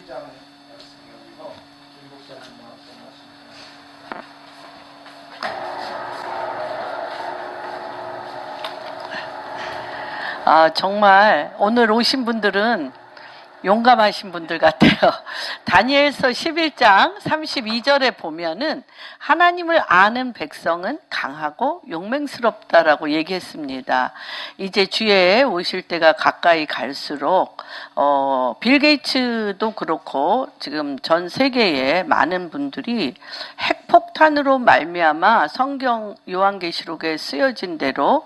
11장 말씀 여기서 김 목사님 말씀하십니다. 정말 오늘 오신 분들은 용감하신 분들 같아요. 다니엘서 11장 32절에 보면은 하나님을 아는 백성은 강하고 용맹스럽다라고 얘기했습니다. 이제 주에 오실 때가 가까이 갈수록 빌 게이츠도 그렇고 지금 전 세계에 많은 분들이 핵폭탄으로 말미암아 성경 요한계시록에 쓰여진 대로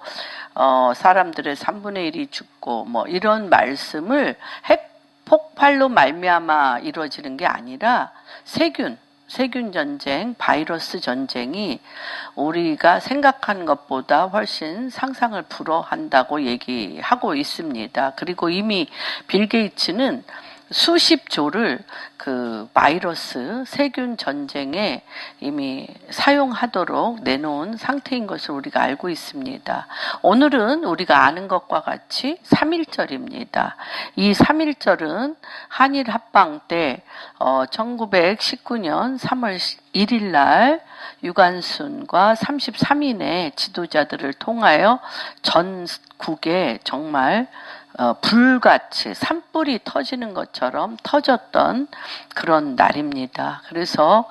사람들의 3분의 1이 죽고 뭐 이런 말씀을 폭발로 말미암아 이루어지는 게 아니라 세균 전쟁, 바이러스 전쟁이 우리가 생각하는 것보다 훨씬 상상을 불허한다고 얘기하고 있습니다. 그리고 이미 빌 게이츠는 수십 조를 그 바이러스 세균 전쟁에 이미 사용하도록 내놓은 상태인 것을 우리가 알고 있습니다. 오늘은 우리가 아는 것과 같이 3.1절입니다. 이 3.1절은 한일 합방 때 1919년 3월 1일 날 유관순과 33인의 지도자들을 통하여 전국에 정말 불같이 산불이 터지는 것처럼 터졌던 그런 날입니다. 그래서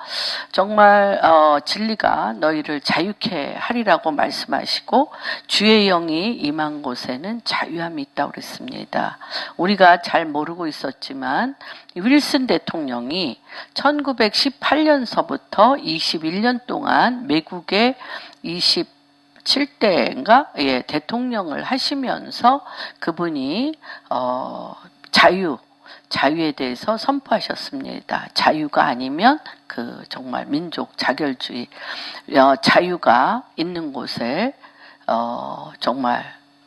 정말 진리가 너희를 자유케 하리라고 말씀하시고 주의 영이 임한 곳에는 자유함이 있다고 그랬습니다. 우리가 잘 모르고 있었지만 윌슨 대통령이 1918년서부터 21년 동안 미국의 27대인가? 예, 대통령을 하시면서 그분이 자유에 대해서 선포하셨습니다. 자유가 아니면 그 정말 민족 자결주의, 자유가 있는 곳에 정말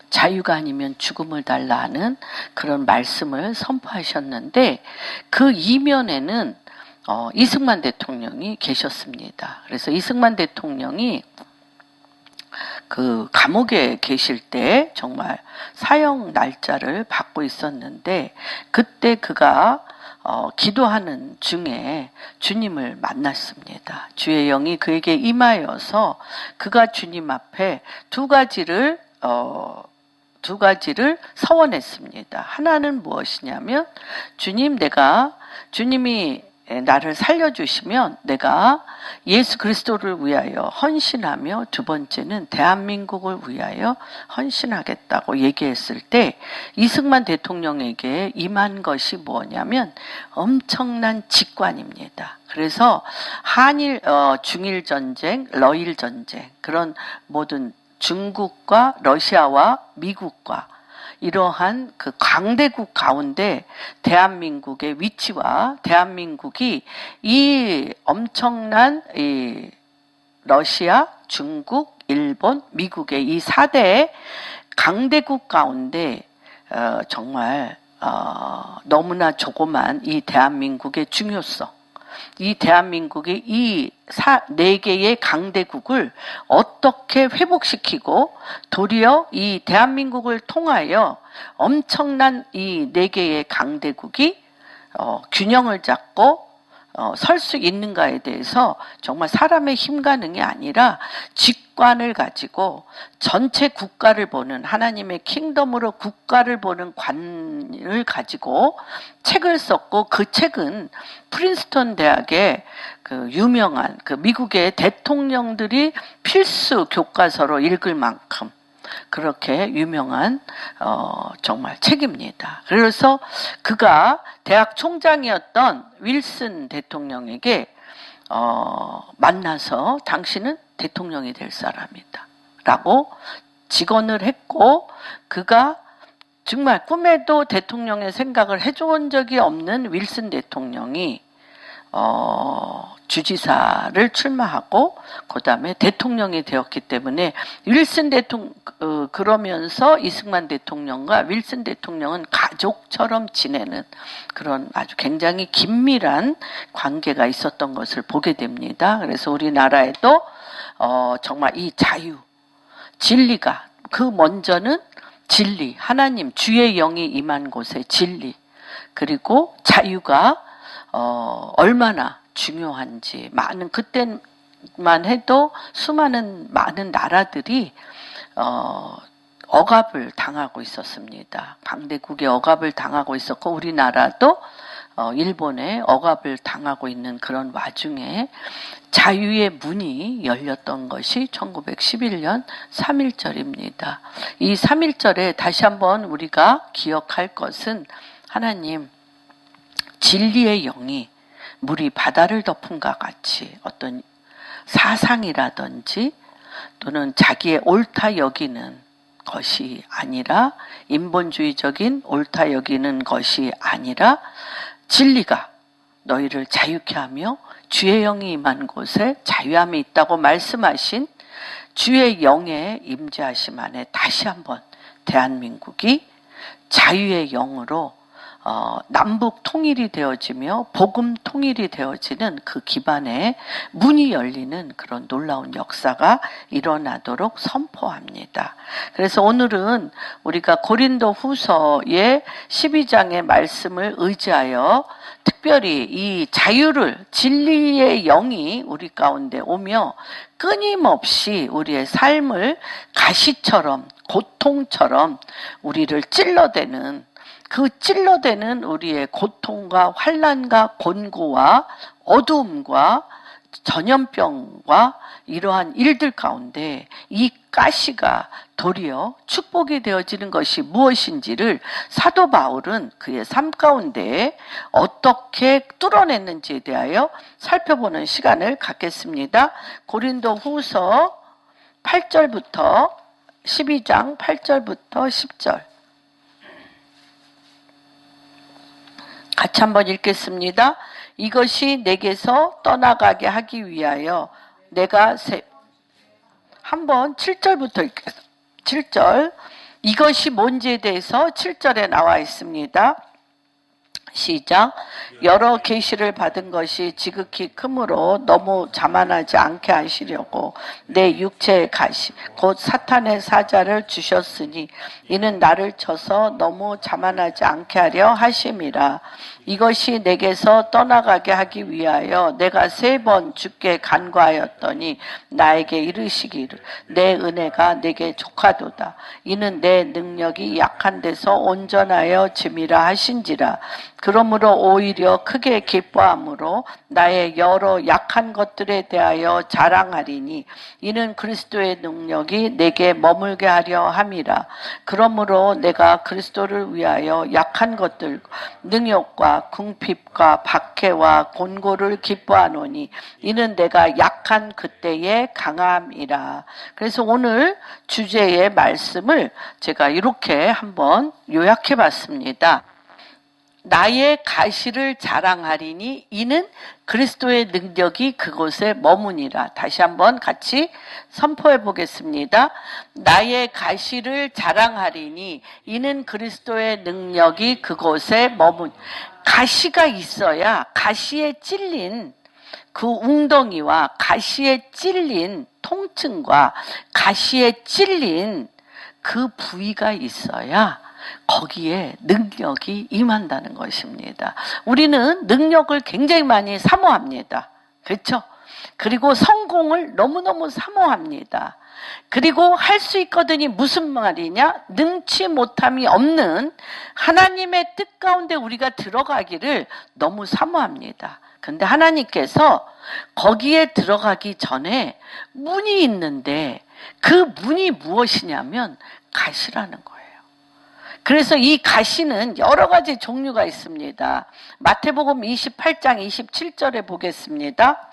자유가 아니면 죽음을 달라는 그런 말씀을 선포하셨는데 그 이면에는 이승만 대통령이 계셨습니다. 그래서 이승만 대통령이 그 감옥에 계실 때 정말 사형 날짜를 받고 있었는데 그때 그가 기도하는 중에 주님을 만났습니다. 주의 영이 그에게 임하여서 그가 주님 앞에 두 가지를 서원했습니다. 하나는 무엇이냐면 주님이 나를 살려주시면 내가 예수 그리스도를 위하여 헌신하며 두 번째는 대한민국을 위하여 헌신하겠다고 얘기했을 때 이승만 대통령에게 임한 것이 뭐냐면 엄청난 직관입니다. 그래서 한일 중일 전쟁, 러일 전쟁 그런 모든 중국과 러시아와 미국과 이러한 그 강대국 가운데 대한민국의 위치와 대한민국이 이 엄청난 이 러시아, 중국, 일본, 미국의 이 4대 강대국 가운데 정말 너무나 조그만 이 대한민국의 중요성, 이 대한민국의 이 4개의 강대국을 어떻게 회복시키고 도리어 이 대한민국을 통하여 엄청난 이 4개의 강대국이 균형을 잡고 설 수 있는가에 대해서 정말 사람의 힘과 능이 아니라 직관을 가지고 전체 국가를 보는 하나님의 킹덤으로 국가를 보는 관을 가지고 책을 썼고 그 책은 프린스턴 대학의 그 유명한 그 미국의 대통령들이 필수 교과서로 읽을 만큼 그렇게 유명한 정말 책입니다. 그래서 그가 대학 총장이었던 윌슨 대통령에게 만나서 당신은 대통령이 될 사람이다 라고 직언을 했고 그가 정말 꿈에도 대통령의 생각을 해본 적이 없는 윌슨 대통령이 주지사를 출마하고 그 다음에 대통령이 되었기 때문에 윌슨 대통령 그러면서 이승만 대통령과 윌슨 대통령은 가족처럼 지내는 그런 아주 굉장히 긴밀한 관계가 있었던 것을 보게 됩니다. 그래서 우리나라에도 정말 이 자유, 진리가 그 먼저는 진리, 하나님 주의 영이 임한 곳에 진리 그리고 자유가 얼마나 중요한지 많은 그때만 해도 수많은 많은 나라들이 억압을 당하고 있었습니다. 강대국의 억압을 당하고 있었고 우리나라도 일본의 억압을 당하고 있는 그런 와중에 자유의 문이 열렸던 것이 1911년 3.1절입니다. 이 3.1절에 다시 한번 우리가 기억할 것은 하나님 진리의 영이 물이 바다를 덮음과 같이 어떤 사상이라든지 또는 자기의 옳다 여기는 것이 아니라 인본주의적인 옳다 여기는 것이 아니라 진리가 너희를 자유케 하며 주의 영이 임한 곳에 자유함이 있다고 말씀하신 주의 영의 임재하심 안에 다시 한번 대한민국이 자유의 영으로 남북 통일이 되어지며 복음 통일이 되어지는 그 기반에 문이 열리는 그런 놀라운 역사가 일어나도록 선포합니다. 그래서 오늘은 우리가 고린도 후서의 12장의 말씀을 의지하여 특별히 이 자유를 진리의 영이 우리 가운데 오며 끊임없이 우리의 삶을 가시처럼 고통처럼 우리를 찔러대는 그 찔러대는 우리의 고통과 환난과 곤고와 어두움과 전염병과 이러한 일들 가운데 이 가시가 도리어 축복이 되어지는 것이 무엇인지를 사도 바울은 그의 삶 가운데 어떻게 뚫어냈는지에 대하여 살펴보는 시간을 갖겠습니다. 고린도 후서 8절부터 12장 8절부터 10절 같이 한번 읽겠습니다. 이것이 내게서 떠나가게 하기 위하여 내가 한번 7절부터 읽겠습니다. 7절 이것이 뭔지에 대해서 7절에 나와 있습니다. 시작. 여러 계시를 받은 것이 지극히 크므로 너무 자만하지 않게 하시려고 내 육체의 가시 곧 사탄의 사자를 주셨으니 이는 나를 쳐서 너무 자만하지 않게 하려 하심이라. 이것이 내게서 떠나가게 하기 위하여 내가 3번 주께 간구하였더니 나에게 이르시기를 내 은혜가 내게 족하도다. 이는 내 능력이 약한 데서 온전하여 짐이라 하신지라. 그러므로 오히려 크게 기뻐함으로 나의 여러 약한 것들에 대하여 자랑하리니 이는 그리스도의 능력이 내게 머물게 하려 함이라. 그러므로 내가 그리스도를 위하여 약한 것들 능욕과 궁핍과 박해와 곤고를 기뻐하노니 이는 내가 약한 그때의 강함이라. 그래서 오늘 주제의 말씀을 제가 이렇게 한번 요약해 봤습니다. 나의 가시를 자랑하리니 이는 그리스도의 능력이 그곳에 머무니라. 다시 한번 같이 선포해 보겠습니다. 나의 가시를 자랑하리니 이는 그리스도의 능력이 그곳에 머무니. 가시가 있어야 가시에 찔린 그 웅덩이와 가시에 찔린 통증과 가시에 찔린 그 부위가 있어야 거기에 능력이 임한다는 것입니다. 우리는 능력을 굉장히 많이 사모합니다. 그렇죠? 그리고 성공을 너무너무 사모합니다. 그리고 할 수 있거든이 무슨 말이냐? 능치 못함이 없는 하나님의 뜻 가운데 우리가 들어가기를 너무 사모합니다. 근데 하나님께서 거기에 들어가기 전에 문이 있는데 그 문이 무엇이냐면 가시라는 거예요. 그래서 이 가시는 여러 가지 종류가 있습니다. 마태복음 28장 27절에 보겠습니다.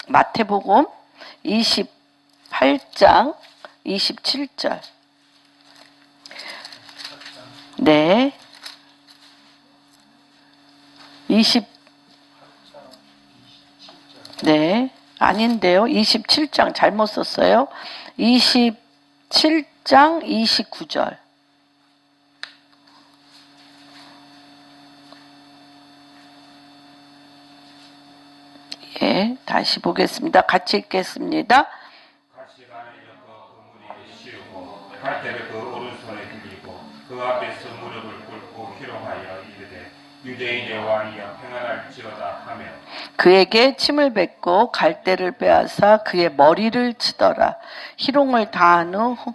마태복음 28장 27절. 네. 20. 네. 아닌데요. 27장 잘못 썼어요. 27장 29절. 예, 다시 보겠습니다. 같이 읽겠습니다. 가시가 내려서 그물이 씌우고 갈대를 그 오른손에 들리고 그 앞에서 무릎을 꿇고 희롱하여 이르되 유대인의 왕이여 평안할지어다 하며 그에게 침을 뱉고 갈대를 빼앗아 그의 머리를 치더라. 희롱을 다한 후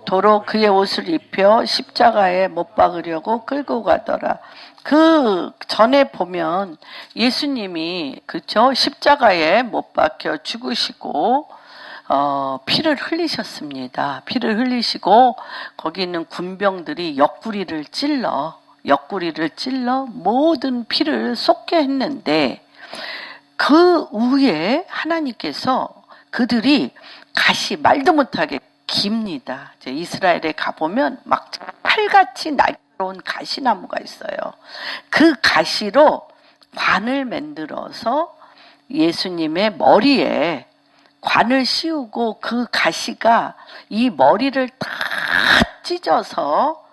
도로 그의 옷을 입혀 십자가에 못 박으려고 끌고 가더라. 그 전에 보면 예수님이 그쵸 십자가에 못 박혀 죽으시고 피를 흘리셨습니다. 피를 흘리시고 거기 있는 군병들이 옆구리를 찔러 모든 피를 쏟게 했는데 그 후에 하나님께서 그들이 가시 말도 못하게 깁니다. 이제 이스라엘에 가보면 막 칼같이 날카로운 가시나무가 있어요. 그 가시로 관을 만들어서 예수님의 머리에 관을 씌우고 그 가시가 이 머리를 다 찢어서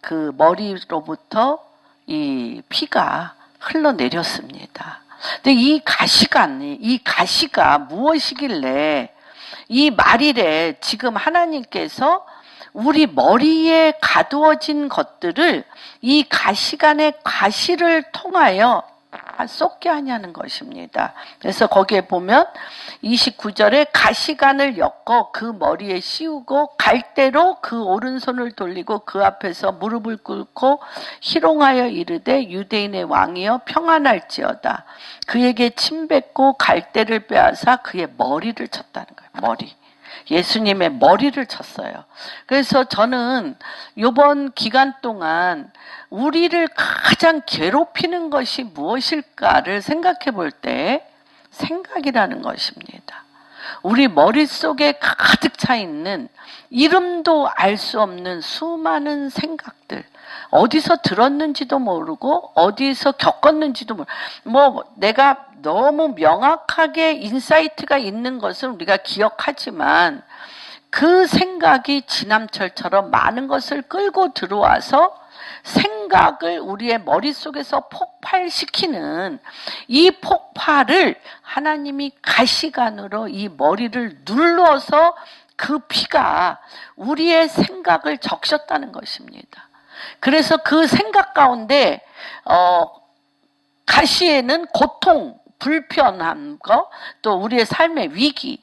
그 머리로부터 이 피가 흘러내렸습니다. 근데 이 가시가 무엇이길래 이 말일에 지금 하나님께서 우리 머리에 가두어진 것들을 이 가시관의 가시를 통하여 쏟게 하냐는 것입니다. 그래서 거기에 보면 29절에 가시관을 엮어 그 머리에 씌우고 갈대로 그 오른손을 돌리고 그 앞에서 무릎을 꿇고 희롱하여 이르되 유대인의 왕이여 평안할지어다. 그에게 침 뱉고 갈대를 빼앗아 그의 머리를 쳤다는 거예요. 머리. 예수님의 머리를 쳤어요. 그래서 저는 이번 기간 동안 우리를 가장 괴롭히는 것이 무엇일까를 생각해 볼 때 생각이라는 것입니다. 우리 머릿속에 가득 차 있는 이름도 알 수 없는 수많은 생각들, 어디서 들었는지도 모르고 어디서 겪었는지도 모르고 내가 너무 명확하게 인사이트가 있는 것은 우리가 기억하지만 그 생각이 지남철처럼 많은 것을 끌고 들어와서 생각을 우리의 머릿속에서 폭발시키는 이 폭발을 하나님이 가시관으로 이 머리를 눌러서 그 피가 우리의 생각을 적셨다는 것입니다. 그래서 그 생각 가운데 가시에는 고통, 불편한 거, 또 우리의 삶의 위기,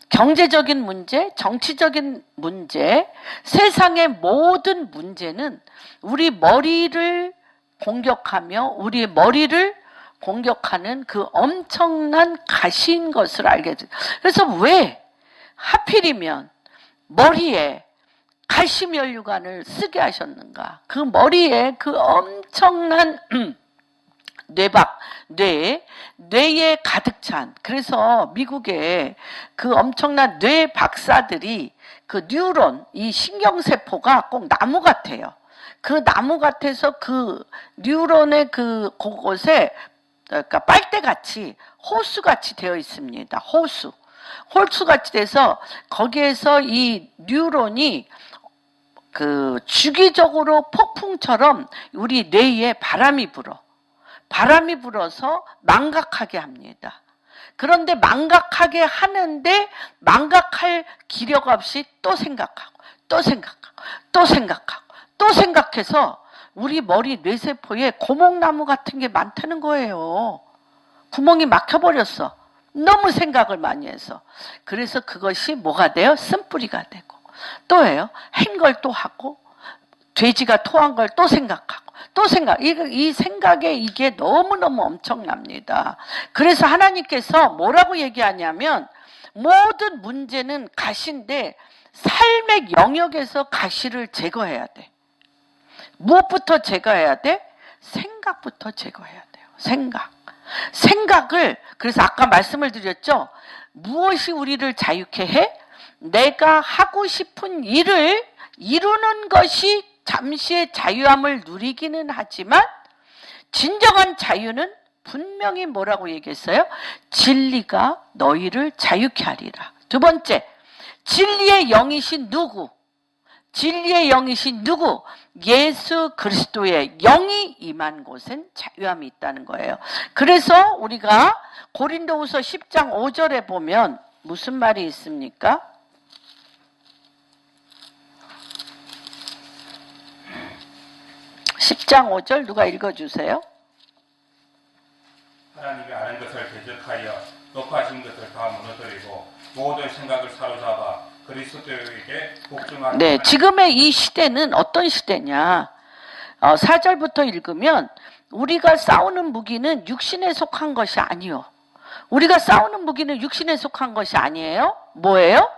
경제적인 문제, 정치적인 문제, 세상의 모든 문제는 우리 머리를 공격하며 우리 머리를 공격하는 그 엄청난 가시인 것을 알게 돼요. 그래서 왜 하필이면 머리에 가시면류관을 쓰게 하셨는가? 그 머리에 그 엄청난 뇌에 가득 찬, 그래서 미국의 그 엄청난 뇌 박사들이 그 뉴런, 이 신경세포가 꼭 나무 같아요. 그 나무 같아서 그 뉴런의 그곳에 그러니까 빨대같이 호수같이 되어 있습니다. 호수같이 돼서 거기에서 이 뉴런이 그 주기적으로 폭풍처럼 우리 뇌에 바람이 불어서 망각하게 합니다. 그런데 망각하게 하는데 망각할 기력 없이 또 생각해서 우리 머리 뇌세포에 고목나무 같은 게 많다는 거예요. 구멍이 막혀버렸어. 너무 생각을 많이 해서. 그래서 그것이 뭐가 돼요? 쓴뿌리가 되고. 또예요. 한 걸 또 하고 돼지가 토한 걸 또 생각하고 이 생각에 이게 너무너무 엄청납니다. 그래서 하나님께서 뭐라고 얘기하냐면 모든 문제는 가시인데 삶의 영역에서 가시를 제거해야 돼. 무엇부터 제거해야 돼? 생각부터 제거해야 돼요. 생각을, 그래서 아까 말씀을 드렸죠. 무엇이 우리를 자유케 해? 내가 하고 싶은 일을 이루는 것이 잠시의 자유함을 누리기는 하지만 진정한 자유는 분명히 뭐라고 얘기했어요? 진리가 너희를 자유케 하리라. 두 번째, 진리의 영이신 누구? 예수 그리스도의 영이 임한 곳엔 자유함이 있다는 거예요. 그래서 우리가 고린도후서 10장 5절에 보면 무슨 말이 있습니까? 10장 5절 누가 읽어주세요? 하나님이 아는 것을 대적하여 높아진 것을 다 무너뜨리고 모든 생각을 사로잡아 그리스도에게 복종하는 네, 지금의 이 시대는 어떤 시대냐? 4절부터 읽으면 우리가 싸우는 무기는 육신에 속한 것이 아니요. 우리가 싸우는 무기는 육신에 속한 것이 아니에요. 뭐예요?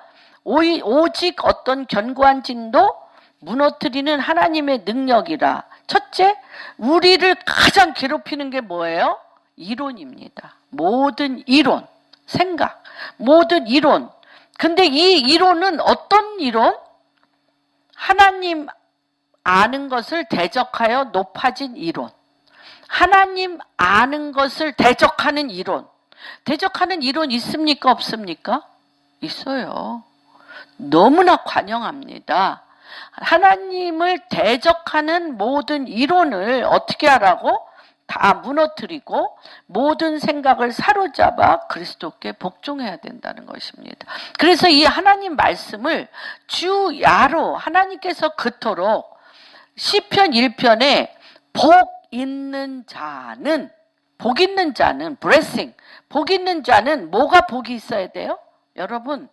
오직 어떤 견고한 진도 무너뜨리는 하나님의 능력이라. 첫째, 우리를 가장 괴롭히는 게 뭐예요? 이론입니다. 모든 이론, 생각, 모든 이론. 근데 이 이론은 어떤 이론? 하나님 아는 것을 대적하여 높아진 이론. 하나님 아는 것을 대적하는 이론. 대적하는 이론 있습니까? 없습니까? 있어요. 너무나 관영합니다. 하나님을 대적하는 모든 이론을 어떻게 하라고? 다 무너뜨리고 모든 생각을 사로잡아 그리스도께 복종해야 된다는 것입니다. 그래서 이 하나님 말씀을 주야로 하나님께서 그토록 시편 1편에 복 있는 자는 blessing, 복 있는 자는 뭐가 복이 있어야 돼요? 여러분,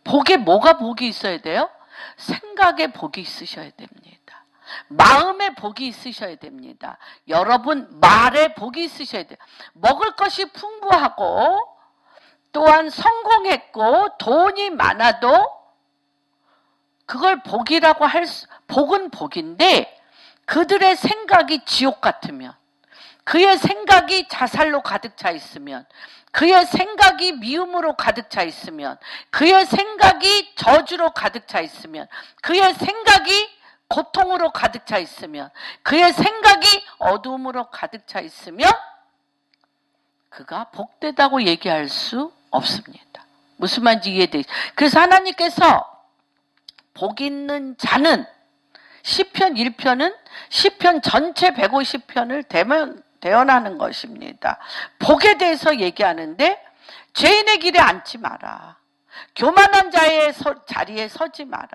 복에 뭐가 복이 있어야 돼요? 생각에 복이 있으셔야 됩니다. 마음에 복이 있으셔야 됩니다. 여러분 말에 복이 있으셔야 돼요. 먹을 것이 풍부하고 또한 성공했고 돈이 많아도 그걸 복이라고 복은 복인데 그들의 생각이 지옥 같으면, 그의 생각이 자살로 가득 차 있으면, 그의 생각이 미움으로 가득 차 있으면, 그의 생각이 저주로 가득 차 있으면, 그의 생각이 고통으로 가득 차 있으면, 그의 생각이 어두움으로 가득 차 있으면 그가 복되다고 얘기할 수 없습니다. 무슨 말인지 이해되죠? 그래서 하나님께서 복 있는 자는 시편 1편은 시편 전체 150편을 대언하는 것입니다. 복에 대해서 얘기하는데 죄인의 길에 앉지 마라. 교만한 자의 자리에 서지 마라.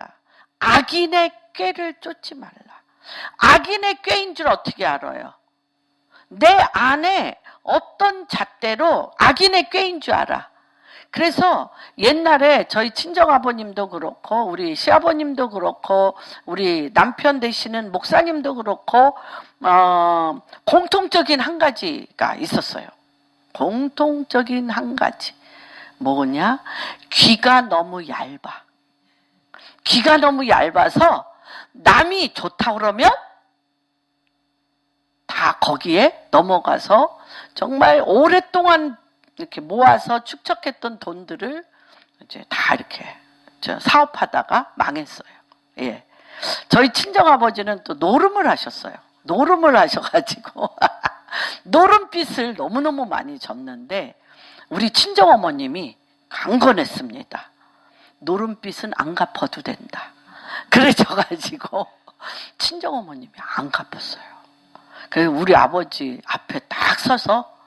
악인의 꾀를 쫓지 말라. 악인의 꾀인 줄 어떻게 알아요? 내 안에 어떤 잣대로 악인의 꾀인 줄 알아. 그래서 옛날에 저희 친정아버님도 그렇고 우리 시아버님도 그렇고 우리 남편 되시는 목사님도 그렇고 공통적인 한 가지가 있었어요. 공통적인 한 가지. 뭐냐? 귀가 너무 얇아. 귀가 너무 얇아서 남이 좋다 그러면 다 거기에 넘어가서 정말 오랫동안 이렇게 모아서 축적했던 돈들을 이제 다 이렇게 사업하다가 망했어요. 예. 저희 친정아버지는 또 노름을 하셨어요. 노름을 하셔가지고 노름빚을 너무너무 많이 졌는데 우리 친정어머님이 강건했습니다. 노름빚은 안 갚아도 된다. 그래져가지고 친정어머님이 안 갚았어요. 그래서 우리 아버지 앞에 딱 서서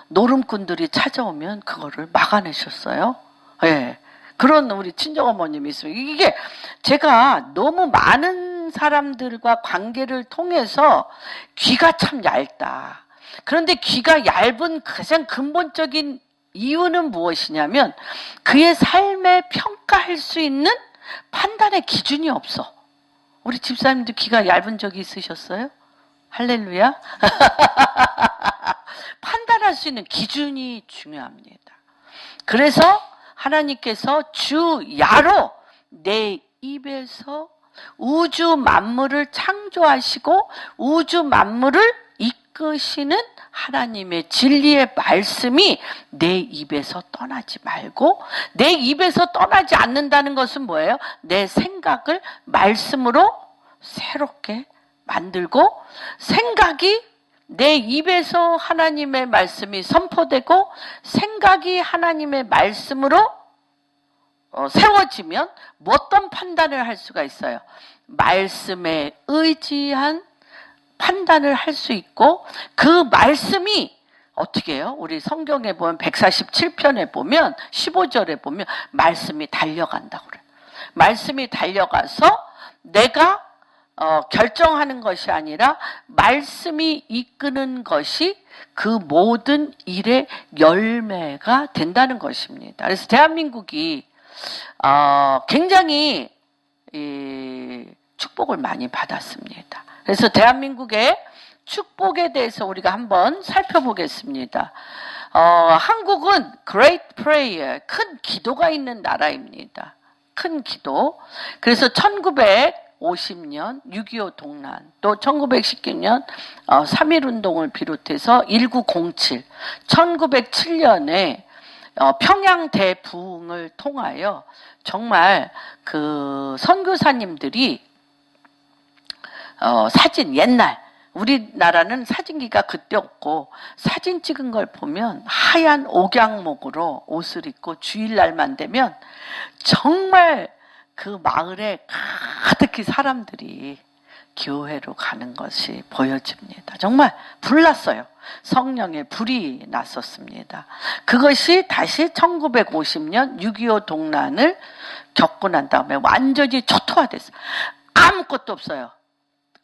노름꾼들이 찾아오면 그거를 막아내셨어요. 예. 그런 우리 친정어머님이 있어요. 이게 제가 너무 많은 사람들과 관계를 통해서 귀가 참 얇다. 그런데 귀가 얇은 가장 근본적인 이유는 무엇이냐면 그의 삶에 평가할 수 있는 판단의 기준이 없어. 우리 집사님도 귀가 얇은 적이 있으셨어요? 할렐루야. 판단할 수 있는 기준이 중요합니다. 그래서 하나님께서 주야로 내 입에서 우주 만물을 창조하시고 우주 만물을 이끄시는 하나님의 진리의 말씀이 내 입에서 떠나지 말고, 내 입에서 떠나지 않는다는 것은 뭐예요? 내 생각을 말씀으로 새롭게 만들고, 생각이 내 입에서 하나님의 말씀이 선포되고 생각이 하나님의 말씀으로 세워지면 어떤 판단을 할 수가 있어요? 말씀에 의지한 판단을 할 수 있고, 그 말씀이 어떻게 해요? 우리 성경에 보면 147편에 보면 15절에 보면 말씀이 달려간다고 그래요. 말씀이 달려가서 내가 결정하는 것이 아니라 말씀이 이끄는 것이 그 모든 일의 열매가 된다는 것입니다. 그래서 대한민국이 굉장히 축복을 많이 받았습니다. 그래서 대한민국의 축복에 대해서 우리가 한번 살펴보겠습니다. 한국은 Great Prayer, 큰 기도가 있는 나라입니다. 큰 기도. 그래서 1950년 6.25 동란, 또 1919년 3.1운동을 비롯해서 1907, 1907년에 평양 대부흥을 통하여 정말 그 선교사님들이 사진, 옛날 우리나라는 사진기가 그때 없고 사진 찍은 걸 보면 하얀 옥양목으로 옷을 입고 주일날만 되면 정말 그 마을에 가득히 사람들이 교회로 가는 것이 보여집니다. 정말 불났어요. 성령의 불이 났었습니다. 그것이 다시 1950년 6.25 동란을 겪고 난 다음에 완전히 초토화됐어요. 아무것도 없어요.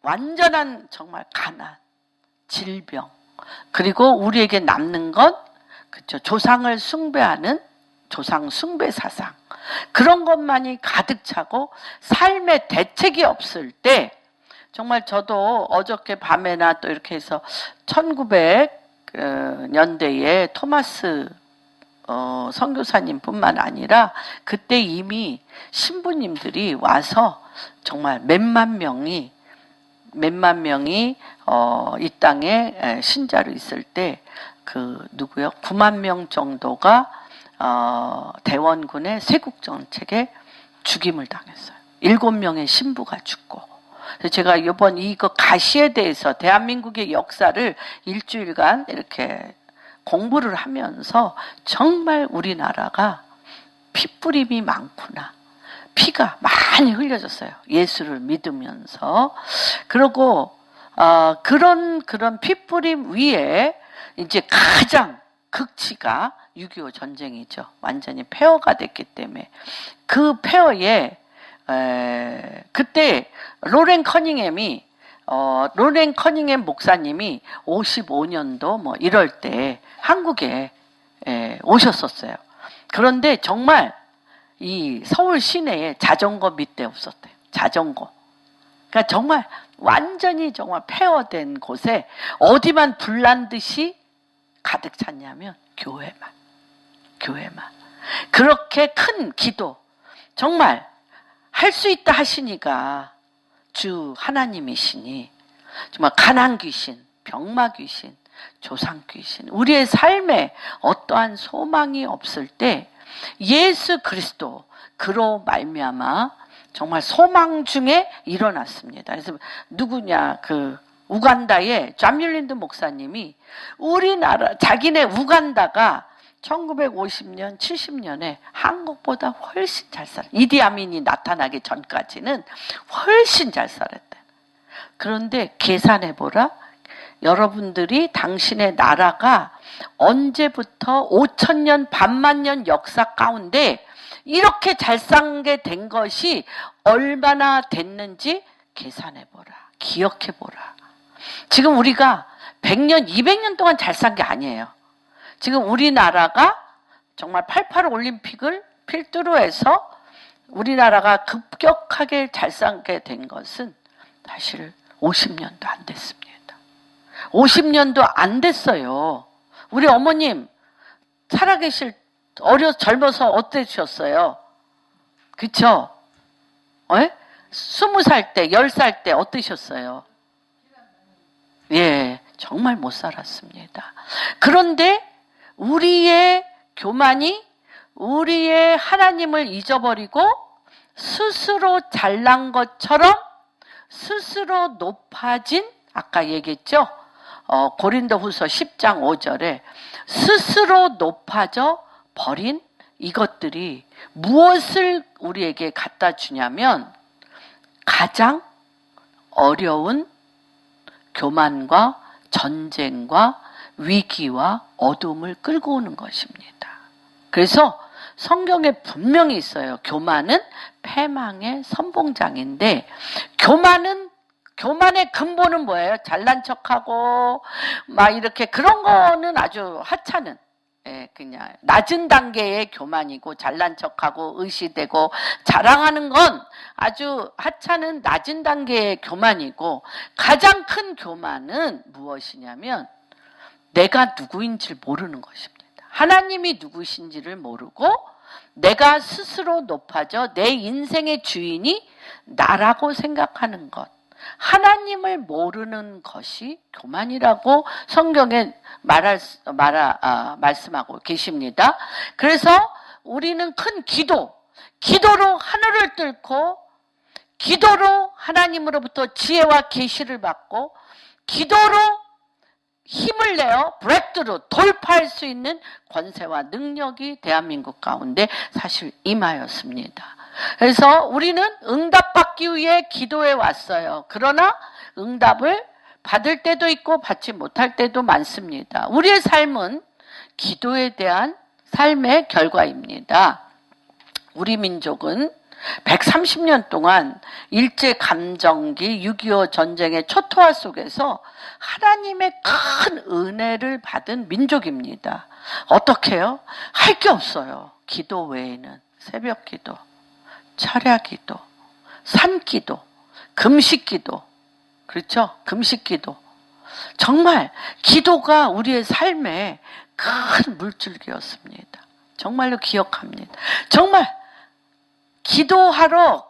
완전한 정말 가난, 질병, 그리고 우리에게 남는 건 그렇죠. 조상을 숭배하는 조상 숭배 사상, 그런 것만이 가득 차고 삶의 대책이 없을 때, 정말 저도 어저께 밤에나 또 이렇게 해서 1900년대에 토마스 선교사님뿐만 아니라 그때 이미 신부님들이 와서 정말 몇만 명이 이 땅에 신자로 있을 때 그 누구요? 9만 명 정도가 대원군의 세국정책에 죽임을 당했어요. 7명의 신부가 죽고. 그래서 제가 이번 이거 가시에 대해서 대한민국의 역사를 일주일간 이렇게 공부를 하면서 정말 우리나라가 핏부림이 많구나. 피가 많이 흘려졌어요. 예수를 믿으면서. 그리고 그런 핏부림 위에 이제 가장 극치가 6.25 전쟁이죠. 완전히 폐허가 됐기 때문에 그 폐허에 그때 로렌 커닝햄 목사님이 55년도 뭐 이럴 때 한국에 오셨었어요. 그런데 정말 이 서울 시내에 자전거 밑에 없었대요. 자전거. 그러니까 정말 완전히 정말 폐허된 곳에 어디만 불난 듯이 가득 찼냐면 교회만. 그렇게 큰 기도. 정말 할 수 있다 하시니까 주 하나님이시니 정말 가난 귀신, 병마 귀신, 조상 귀신, 우리의 삶에 어떠한 소망이 없을 때 예수 그리스도 그로 말미암아 정말 소망 중에 일어났습니다. 그래서 누구냐, 그 우간다의 잠율린드 목사님이 우리나라 자기네 우간다가 1950년, 70년에 한국보다 훨씬 잘 살았어요. 이디아민이 나타나기 전까지는 훨씬 잘 살았대. 그런데 계산해보라. 여러분들이 당신의 나라가 언제부터 5,000년, 반만년 역사 가운데 이렇게 잘 살게 된 것이 얼마나 됐는지 계산해보라. 기억해보라. 지금 우리가 100년, 200년 동안 잘 산 게 아니에요. 지금 우리나라가 정말 88 올림픽을 필두로 해서 우리나라가 급격하게 잘 살게 된 것은 사실 50년도 안 됐습니다. 50년도 안 됐어요. 우리 어머님 살아계실 젊어서 어떠셨어요? 그쵸? 20살 때, 10살 때 어떠셨어요? 예, 정말 못 살았습니다. 그런데 우리의 교만이 우리의 하나님을 잊어버리고 스스로 잘난 것처럼 스스로 높아진, 아까 얘기했죠? 고린도후서 10장 5절에 스스로 높아져 버린 이것들이 무엇을 우리에게 갖다 주냐면 가장 어려운 교만과 전쟁과 위기와 어둠을 끌고 오는 것입니다. 그래서 성경에 분명히 있어요. 교만은 패망의 선봉장인데 교만은 교만의 근본은 뭐예요? 잘난 척하고 막 이렇게 그런 거는 아주 하찮은, 예, 그냥 낮은 단계의 교만이고, 잘난 척하고 의시되고 자랑하는 건 아주 하찮은 낮은 단계의 교만이고, 가장 큰 교만은 무엇이냐면 내가 누구인지를 모르는 것입니다. 하나님이 누구신지를 모르고 내가 스스로 높아져 내 인생의 주인이 나라고 생각하는 것, 하나님을 모르는 것이 교만이라고 성경에 말씀하고 계십니다. 그래서 우리는 큰 기도로 하늘을 뚫고, 기도로 하나님으로부터 지혜와 계시를 받고, 기도로 힘을 내어 브레이크로 돌파할 수 있는 권세와 능력이 대한민국 가운데 사실 임하였습니다. 그래서 우리는 응답받기 위해 기도해 왔어요. 그러나 응답을 받을 때도 있고 받지 못할 때도 많습니다. 우리의 삶은 기도에 대한 삶의 결과입니다. 우리 민족은 130년 동안 일제감정기 6.25 전쟁의 초토화 속에서 하나님의 큰 은혜를 받은 민족입니다. 어떻게 해요? 할 게 없어요. 기도 외에는. 새벽 기도, 철야 기도, 산 기도, 금식 기도. 그렇죠? 금식 기도. 정말 기도가 우리의 삶의 큰 물줄기였습니다. 정말로 기억합니다. 정말 기도하러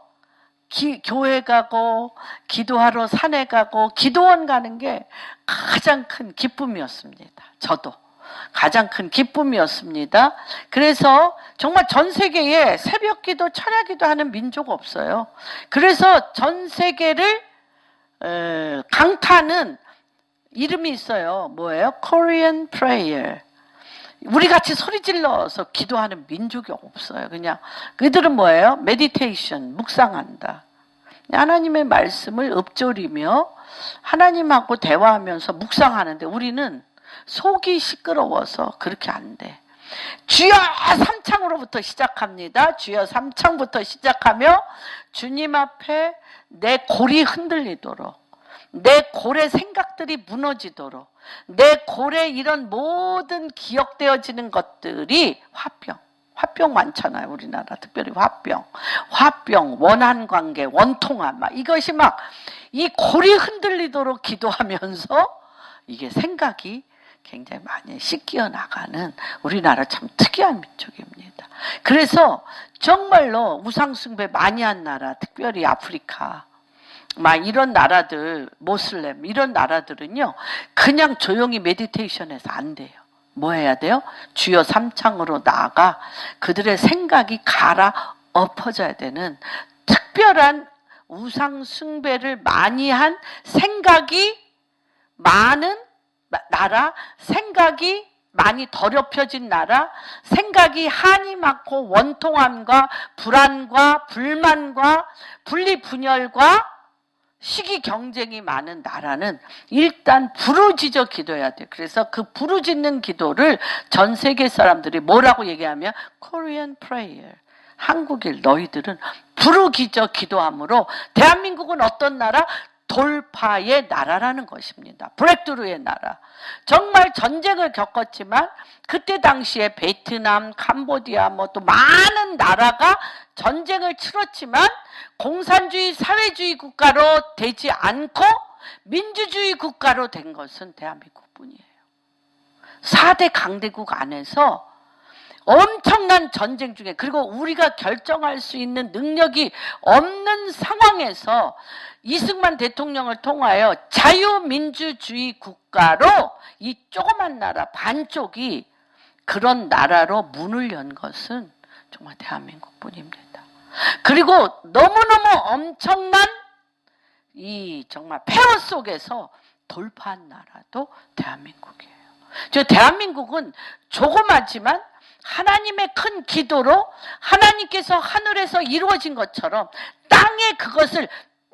교회 가고, 기도하러 산에 가고, 기도원 가는 게 가장 큰 기쁨이었습니다. 저도 가장 큰 기쁨이었습니다. 그래서 정말 전 세계에 새벽 기도, 철야 기도 하는 민족 없어요. 그래서 전 세계를 강타하는 이름이 있어요. 뭐예요? Korean Prayer. 우리 같이 소리 질러서 기도하는 민족이 없어요. 그냥 그들은 뭐예요? 메디테이션, 묵상한다. 하나님의 말씀을 읊조리며 하나님하고 대화하면서 묵상하는데, 우리는 속이 시끄러워서 그렇게 안 돼. 주여 삼창으로부터 시작합니다. 주여 삼창부터 시작하며 주님 앞에 내 골이 흔들리도록, 내 골의 생각들이 무너지도록, 내 골에 이런 모든 기억되어지는 것들이 화병 많잖아요. 우리나라 특별히 화병, 원한관계, 원통함, 막 이것이 막 이 골이 흔들리도록 기도하면서 이게 생각이 굉장히 많이 씻겨 나가는 우리나라 참 특이한 민족입니다. 그래서 정말로 우상숭배 많이 한 나라, 특별히 아프리카, 막 이런 나라들, 모슬렘 이런 나라들은요, 그냥 조용히 메디테이션해서 안 돼요. 뭐 해야 돼요? 주여 삼창으로 나아가 그들의 생각이 갈아엎어져야 되는 특별한 우상 숭배를 많이 한 생각이 많은 나라, 생각이 많이 더럽혀진 나라, 생각이 한이 많고 원통함과 불안과 불만과 분리분열과 시기 경쟁이 많은 나라는 일단 부르짖어 기도해야 돼요. 그래서 그 부르짖는 기도를 전 세계 사람들이 뭐라고 얘기하면 Korean Prayer. 한국일 너희들은 부르짖어 기도함으로 대한민국은 어떤 나라? 돌파의 나라라는 것입니다. 브레이크스루의 나라. 정말 전쟁을 겪었지만 그때 당시에 베트남, 캄보디아 뭐 또 많은 나라가 전쟁을 치렀지만 공산주의 사회주의 국가로 되지 않고 민주주의 국가로 된 것은 대한민국뿐이에요. 4대 강대국 안에서 엄청난 전쟁 중에, 그리고 우리가 결정할 수 있는 능력이 없는 상황에서 이승만 대통령을 통하여 자유민주주의 국가로 이 조그만 나라 반쪽이 그런 나라로 문을 연 것은 정말 대한민국뿐입니다. 그리고 너무너무 엄청난 이 정말 폐허 속에서 돌파한 나라도 대한민국이에요. 저 대한민국은 조그마지만 하나님의 큰 기도로 하나님께서 하늘에서 이루어진 것처럼 땅에 그것을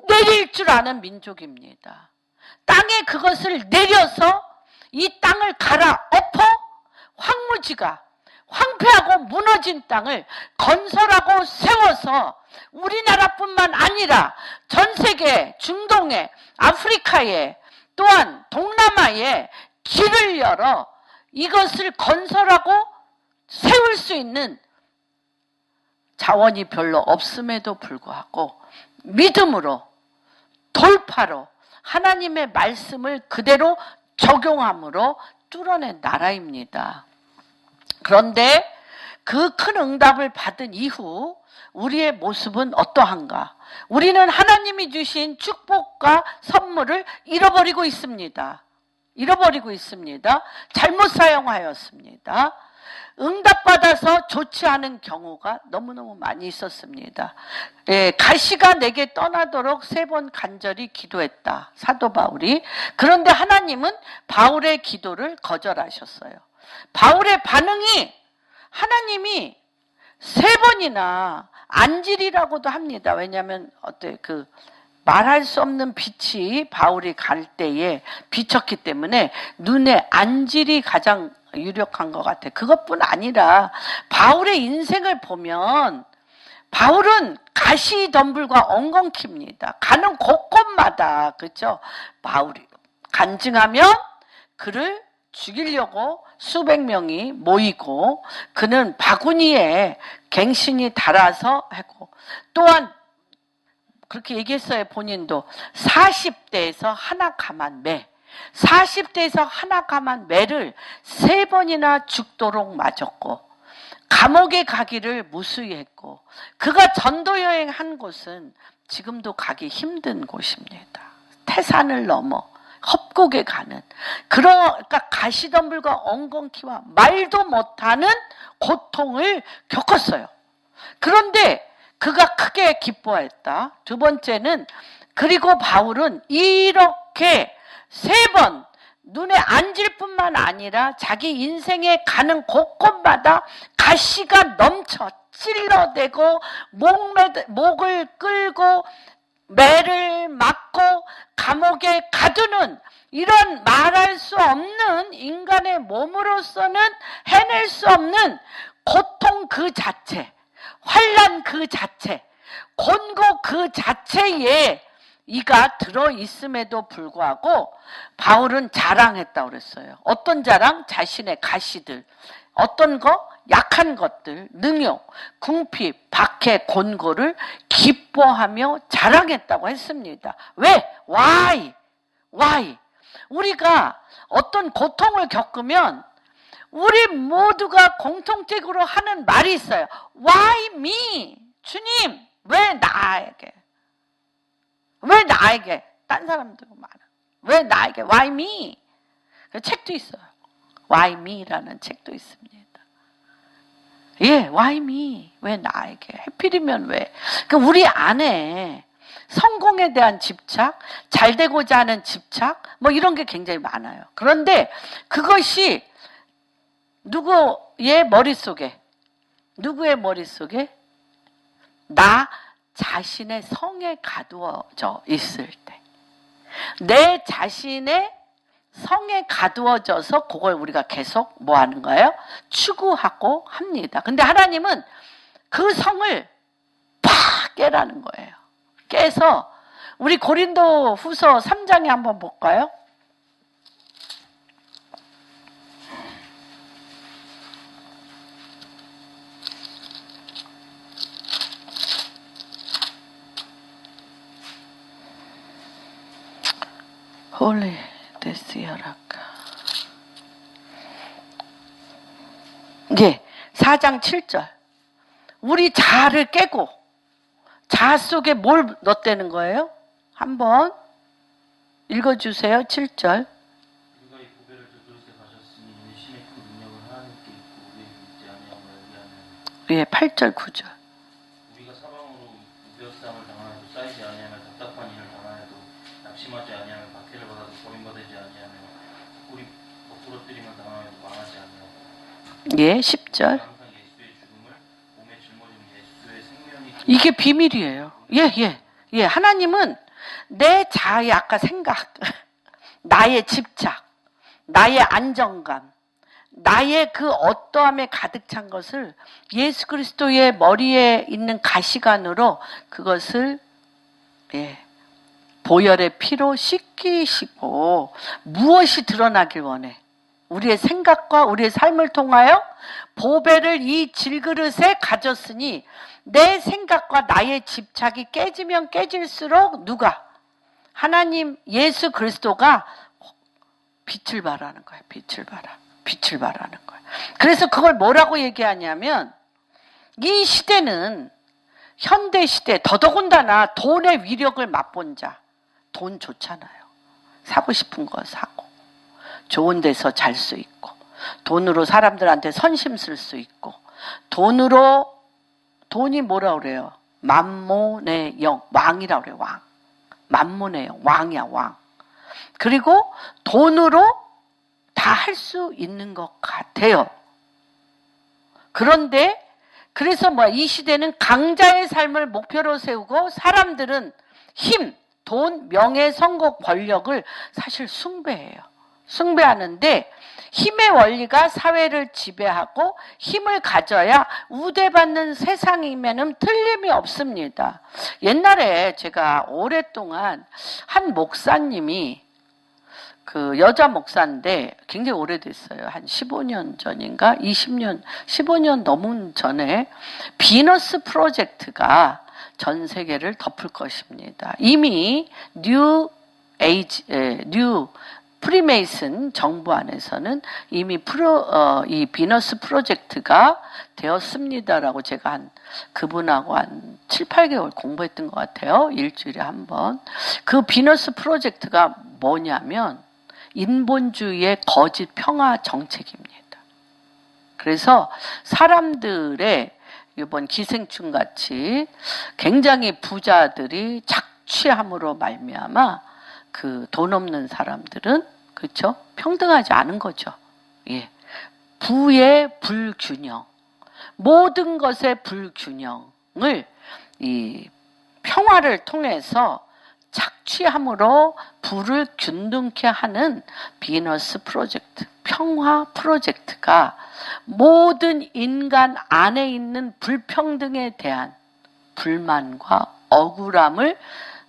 내릴 줄 아는 민족입니다. 땅에 그것을 내려서 이 땅을 갈아엎어 황무지가, 황폐하고 무너진 땅을 건설하고 세워서 우리나라뿐만 아니라 전 세계, 중동에, 아프리카에, 또한 동남아에 길을 열어 이것을 건설하고 세울 수 있는 자원이 별로 없음에도 불구하고 믿음으로, 돌파로 하나님의 말씀을 그대로 적용함으로 뚫어낸 나라입니다. 그런데 그 큰 응답을 받은 이후 우리의 모습은 어떠한가? 우리는 하나님이 주신 축복과 선물을 잃어버리고 있습니다. 잃어버리고 있습니다. 잘못 사용하였습니다. 응답받아서 좋지 않은 경우가 너무너무 많이 있었습니다. 예, 가시가 내게 떠나도록 3번 간절히 기도했다. 사도 바울이. 그런데 하나님은 바울의 기도를 거절하셨어요. 바울의 반응이 하나님이 3번이나 안질이라고도 합니다. 왜냐하면 말할 수 없는 빛이 바울이 갈 때에 비쳤기 때문에 눈에 안질이 가장 유력한 것 같아요. 그것뿐 아니라 바울의 인생을 보면 바울은 가시덤불과 엉겅퀴입니다. 가는 곳곳마다, 그렇죠? 바울이 간증하면 그를 죽이려고 수백 명이 모이고 그는 바구니에 갱신이 달아서 하고, 또한 그렇게 얘기했어요. 본인도 40대에서 하나 감한 매, 40대에서 하나 감한 매를 3번이나 죽도록 맞았고 감옥에 가기를 무수히 했고, 그가 전도 여행한 곳은 지금도 가기 힘든 곳입니다. 태산을 넘어 헛곡에 가는, 그러니까 가시덤불과 엉겅퀴와 말도 못하는 고통을 겪었어요. 그런데 그가 크게 기뻐했다. 2번째는, 그리고 바울은 이렇게 3번 눈에 안질 뿐만 아니라 자기 인생에 가는 곳곳마다 가시가 넘쳐 찔러대고 목을 끌고 매를 맞고 감옥에 가두는, 이런 말할 수 없는, 인간의 몸으로서는 해낼 수 없는 고통 그 자체, 환난 그 자체, 곤고 그 자체에 이가 들어있음에도 불구하고 바울은 자랑했다고 그랬어요. 어떤 자랑? 자신의 가시들, 어떤 거? 약한 것들, 능욕, 궁핍, 박해, 곤고를 기뻐하며 자랑했다고 했습니다. 왜? Why? 우리가 어떤 고통을 겪으면 우리 모두가 공통적으로 하는 말이 있어요. Why me? 주님, 왜 나에게? 왜 나에게? 딴 사람도 많아. 왜 나에게? Why me? 책도 있어요. Why me라는 책도 있습니다. 예, why me? 왜 나에게? 하필이면 왜? 우리 안에 성공에 대한 집착, 잘 되고자 하는 집착, 뭐 이런 게 굉장히 많아요. 그런데 그것이 누구의 머릿속에? 나 자신의 성에 가두어져 있을 때, 내 자신의 성에 가두어져서 그걸 우리가 계속 뭐 하는 거예요? 추구하고 합니다. 근데 하나님은 그 성을 팍 깨라는 거예요. 깨서 우리 고린도 후서 3장에 한번 볼까요? 홀리 데스여라까. 예, 4장 7절. 우리 자아를 깨고 자아 속에 뭘 넣었다는 거예요? 한번 읽어주세요. 7절. 우리가 이 고백을 그릇에 가졌으니 이는 신의 큰 능력을 하나님께 있고 우리에게 있지 아니함을 알게 하는. 예, 8절 9절. 우리가 사방으로 무벼상을 당하여도 쌓이지 아니하며 답답한 일을 당하여도 낙심하지 아니하며 박해를 받아도 버림받지 아니하며 꿀이 부러뜨림을 당하여도 망하지 아니하고. 예, 10절. 항상 예수의 죽음을 몸에 짊어지는 예수의 생명이. 이게 비밀이에요. 예. 하나님은 내 자아의 아까 생각, 나의 집착, 나의 안정감, 나의 그 어떠함에 가득 찬 것을 예수 그리스도의 머리에 있는 가시관으로 그것을 보혈의 피로 씻기시고 무엇이 드러나길 원해? 우리의 생각과 우리의 삶을 통하여 보배를 이 질그릇에 가졌으니 내 생각과 나의 집착이 깨지면 깨질수록 누가? 하나님 예수 그리스도가 빛을 발하는 거예요. 빛을 발하는 거예요. 그래서 그걸 뭐라고 얘기하냐면 이 시대는 현대 시대 더더군다나 돈의 위력을 맛본 자. 돈 좋잖아요. 사고 싶은 거 사고 좋은 데서 잘 수 있고 돈으로 사람들한테 선심 쓸 수 있고 돈이 뭐라 그래요? 만몬의 영, 왕이라 그래요. 왕. 만몬의 영, 왕이야 왕. 그리고 돈으로 다 할 수 있는 것 같아요. 그런데 그래서 이 시대는 강자의 삶을 목표로 세우고 사람들은 힘, 돈, 명예, 성공, 권력을 사실 숭배하는데 힘의 원리가 사회를 지배하고 힘을 가져야 우대받는 세상이면은 틀림이 없습니다. 옛날에 제가 오랫동안 한 목사님이 그 여자 목사인데 굉장히 오래됐어요. 한 15년 전인가 15년 넘은 전에 비너스 프로젝트가 전 세계를 덮을 것입니다. 이미 뉴 프리메이슨 정부 안에서는 이미 이 비너스 프로젝트가 되었습니다라고 제가 그분하고 한 7, 8개월 공부했던 것 같아요. 일주일에 한 번. 그 비너스 프로젝트가 뭐냐면 인본주의의 거짓 평화 정책입니다. 그래서 사람들의 이번 기생충 같이 굉장히 부자들이 착취함으로 말미암아 그 돈 없는 사람들은 그렇죠? 평등하지 않은 거죠. 부의 불균형, 모든 것의 불균형을 이 평화를 통해서 착취함으로 부를 균등케 하는 비너스 프로젝트, 평화 프로젝트가 모든 인간 안에 있는 불평등에 대한 불만과 억울함을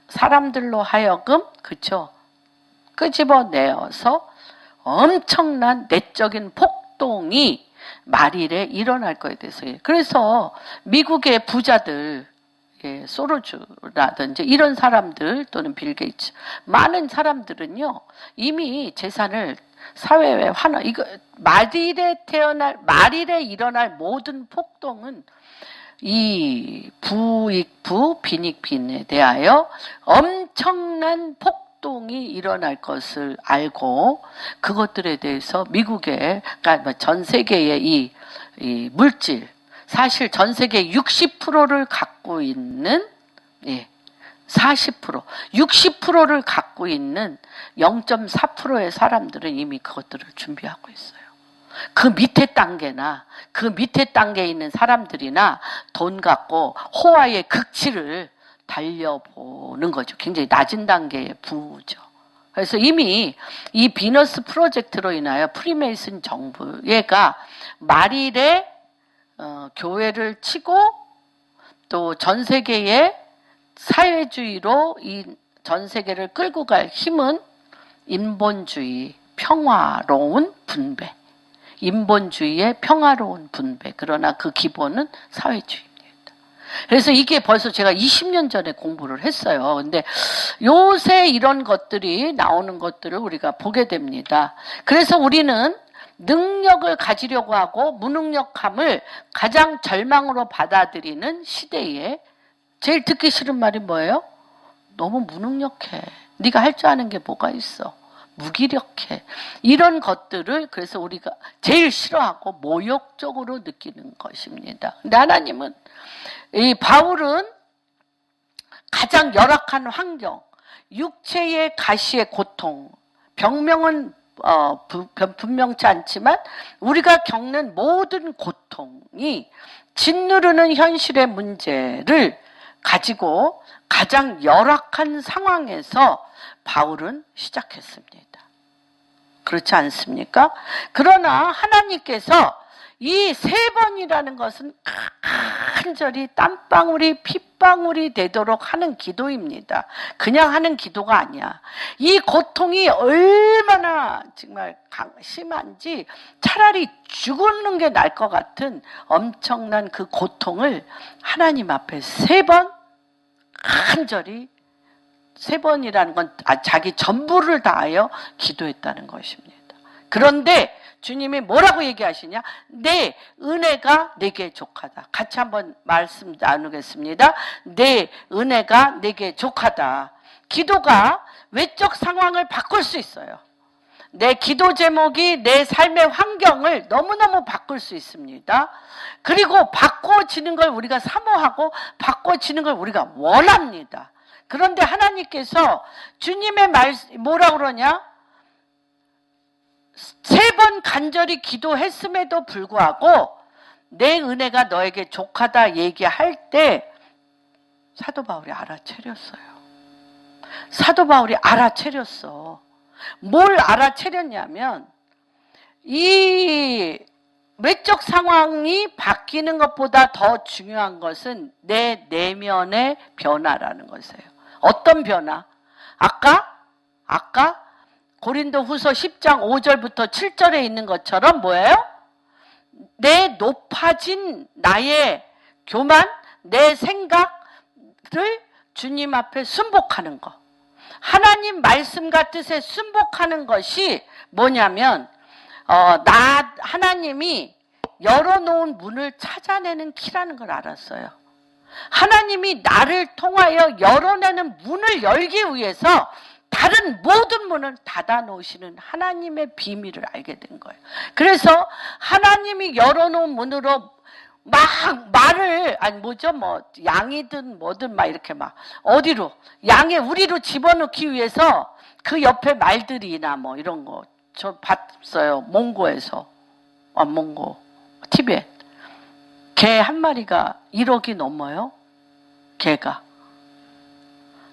사람들로 하여금 끄집어내어서 엄청난 내적인 폭동이 말일에 일어날 거에 대해서. 그래서 미국의 부자들, 소로주라든지 이런 사람들 또는 빌 게이츠 많은 사람들은요 이미 재산을 사회에 이거 말일에 일어날 모든 폭동은 이 부익부 빈익빈에 대하여 엄청난 폭동이 일어날 것을 알고 그것들에 대해서 미국의 그러니까 전 세계의 이 물질 사실 전 세계 60%를 갖고 있는 40%, 60%를 갖고 있는 0.4%의 사람들은 이미 그것들을 준비하고 있어요. 그 밑에 단계에 있는 사람들이나 돈 갖고 호화의 극치를 달려보는 거죠. 굉장히 낮은 단계의 부죠. 그래서 이미 이 비너스 프로젝트로 인하여 프리메이슨 정부가 말일에 교회를 치고 또 전 세계의 사회주의로 이 전 세계를 끌고 갈 힘은 인본주의, 평화로운 분배. 인본주의의 평화로운 분배. 그러나 그 기본은 사회주의입니다. 그래서 이게 벌써 제가 20년 전에 공부를 했어요. 근데 요새 이런 것들이 나오는 것들을 우리가 보게 됩니다. 그래서 우리는 능력을 가지려고 하고 무능력함을 가장 절망으로 받아들이는 시대에 제일 듣기 싫은 말이 뭐예요? 너무 무능력해. 네가 할 줄 아는 게 뭐가 있어. 무기력해. 이런 것들을 그래서 우리가 제일 싫어하고 모욕적으로 느끼는 것입니다. 근데 하나님은 이 바울은 가장 열악한 환경, 육체의 가시의 고통, 병명은 분명치 않지만 우리가 겪는 모든 고통이 짓누르는 현실의 문제를 가지고 가장 열악한 상황에서 바울은 시작했습니다. 그렇지 않습니까? 그러나 하나님께서 이 3번이라는 것은 간절히 땀방울이 핏방울이 되도록 하는 기도입니다. 그냥 하는 기도가 아니야. 이 고통이 얼마나 정말 심한지 차라리 죽는 게 나을 것 같은 엄청난 그 고통을 하나님 앞에 3번 간절히 3번이라는 건 자기 전부를 다하여 기도했다는 것입니다. 그런데 주님이 뭐라고 얘기하시냐? 내 은혜가 내게 족하다. 같이 한번 말씀 나누겠습니다. 내 은혜가 내게 족하다. 기도가 외적 상황을 바꿀 수 있어요. 내 기도 제목이 내 삶의 환경을 너무너무 바꿀 수 있습니다. 그리고 바꿔지는 걸 우리가 사모하고 바꿔지는 걸 우리가 원합니다. 그런데 하나님께서 주님의 뭐라고 그러냐? 3번 간절히 기도했음에도 불구하고 내 은혜가 너에게 족하다 얘기할 때 사도 바울이 알아채렸어요. 사도 바울이 알아채렸어. 뭘 알아채렸냐면 이 외적 상황이 바뀌는 것보다 더 중요한 것은 내 내면의 변화라는 것이에요. 어떤 변화? 아까 고린도 후서 10장 5절부터 7절에 있는 것처럼 뭐예요? 내 높아진 나의 교만, 내 생각을 주님 앞에 순복하는 것. 하나님 말씀과 뜻에 순복하는 것이 뭐냐면 하나님이 열어놓은 문을 찾아내는 키라는 걸 알았어요. 하나님이 나를 통하여 열어내는 문을 열기 위해서 다른 모든 문을 닫아놓으시는 하나님의 비밀을 알게 된 거예요. 그래서 하나님이 열어놓은 문으로 막 말을 양이든 뭐든 막 이렇게 막 어디로 양의 우리로 집어넣기 위해서 그 옆에 말들이나 뭐 이런 거 저 봤어요. 몽고에서 몽고 티베트 개 한 마리가 1억이 넘어요. 개가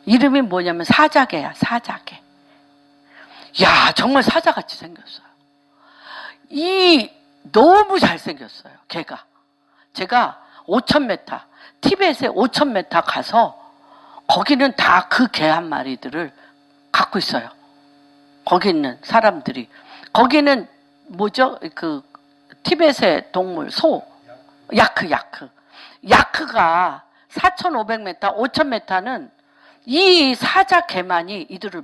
이름이 뭐냐면 사자개야. 사자개. 야 정말 사자같이 생겼어요. 너무 잘생겼어요. 개가. 제가 5,000m 티벳에 5,000m 가서 거기는 다 그 개 한 마리들을 갖고 있어요. 거기 있는 사람들이. 거기는 뭐죠? 그 티벳의 동물 소 야크. 야크가 4,500m 5,000m는 이 사자 개만이 이들을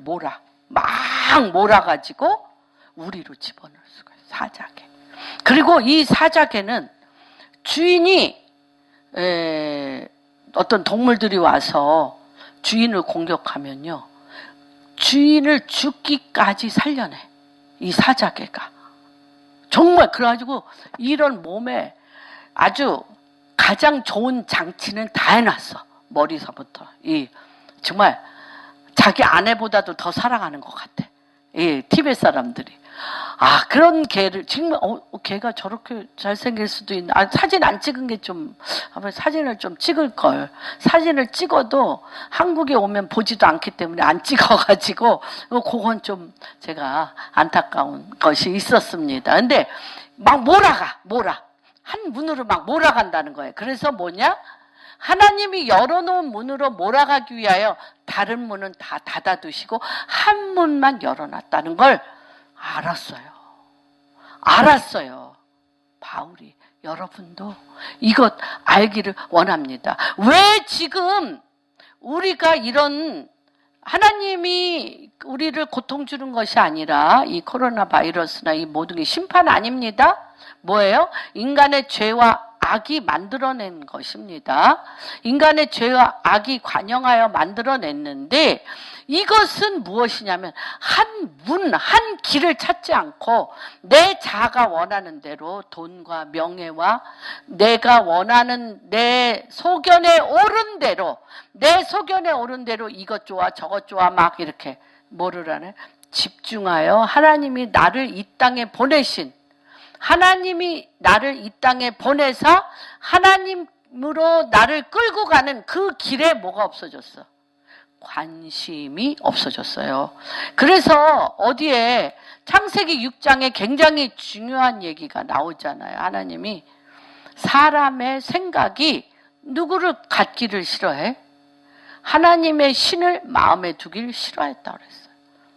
막 몰아가지고 우리로 집어넣을 수가 있어요. 사자개. 그리고 이 사자개는 주인이 어떤 동물들이 와서 주인을 공격하면요. 주인을 죽기까지 살려내. 이 사자개가. 정말 그래가지고 이런 몸에 아주 가장 좋은 장치는 다 해놨어. 머리서부터. 정말 자기 아내보다도 더 사랑하는 것 같아. 티벳 사람들이. 그런 개를 정말 개가 저렇게 잘생길 수도 있나. 사진 안 찍은 게 사진을 좀 찍을 걸. 사진을 찍어도 한국에 오면 보지도 않기 때문에 안 찍어가지고 그건 좀 제가 안타까운 것이 있었습니다. 근데 막 한 문으로 막 몰아간다는 거예요. 그래서 뭐냐? 하나님이 열어놓은 문으로 몰아가기 위하여 다른 문은 다 닫아두시고 한 문만 열어놨다는 걸 알았어요. 바울이. 여러분도 이것 알기를 원합니다. 왜 지금 우리가 이런 하나님이 우리를 고통 주는 것이 아니라 이 코로나 바이러스나 이 모든 게 심판 아닙니다. 뭐예요? 인간의 죄와 악이 만들어낸 것입니다. 인간의 죄와 악이 관영하여 만들어냈는데 이것은 무엇이냐면 한 길을 찾지 않고 내 자아가 원하는 대로 돈과 명예와 내가 원하는 내 소견에 오른 대로 이것 좋아 저것 좋아 막 이렇게 뭐를 하네? 집중하여 하나님이 나를 이 땅에 보내신 하나님이 나를 이 땅에 보내서 하나님으로 나를 끌고 가는 그 길에 뭐가 없어졌어? 관심이 없어졌어요. 그래서 어디에 창세기 6장에 굉장히 중요한 얘기가 나오잖아요. 하나님이 사람의 생각이 누구를 갖기를 싫어해? 하나님의 신을 마음에 두기를 싫어했다고 그랬어요.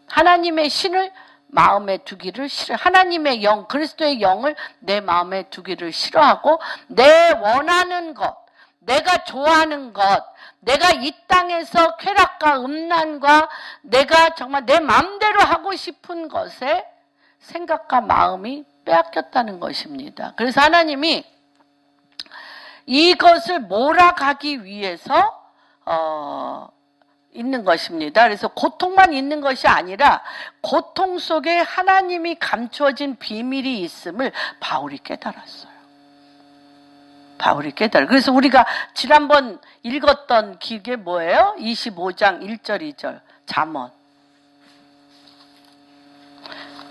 하나님의 신을 마음에 두기를 싫어. 하나님의 영, 그리스도의 영을 내 마음에 두기를 싫어하고 내 원하는 것, 내가 좋아하는 것, 내가 이 땅에서 쾌락과 음란과 내가 정말 내 마음대로 하고 싶은 것에 생각과 마음이 빼앗겼다는 것입니다. 그래서 하나님이 이것을 몰아가기 위해서 있는 것입니다. 그래서 고통만 있는 것이 아니라 고통 속에 하나님이 감추어진 비밀이 있음을 바울이 깨달았어요. 바울이 깨달아요. 그래서 우리가 지난번 읽었던 게 뭐예요? 25장 1절 2절 잠언.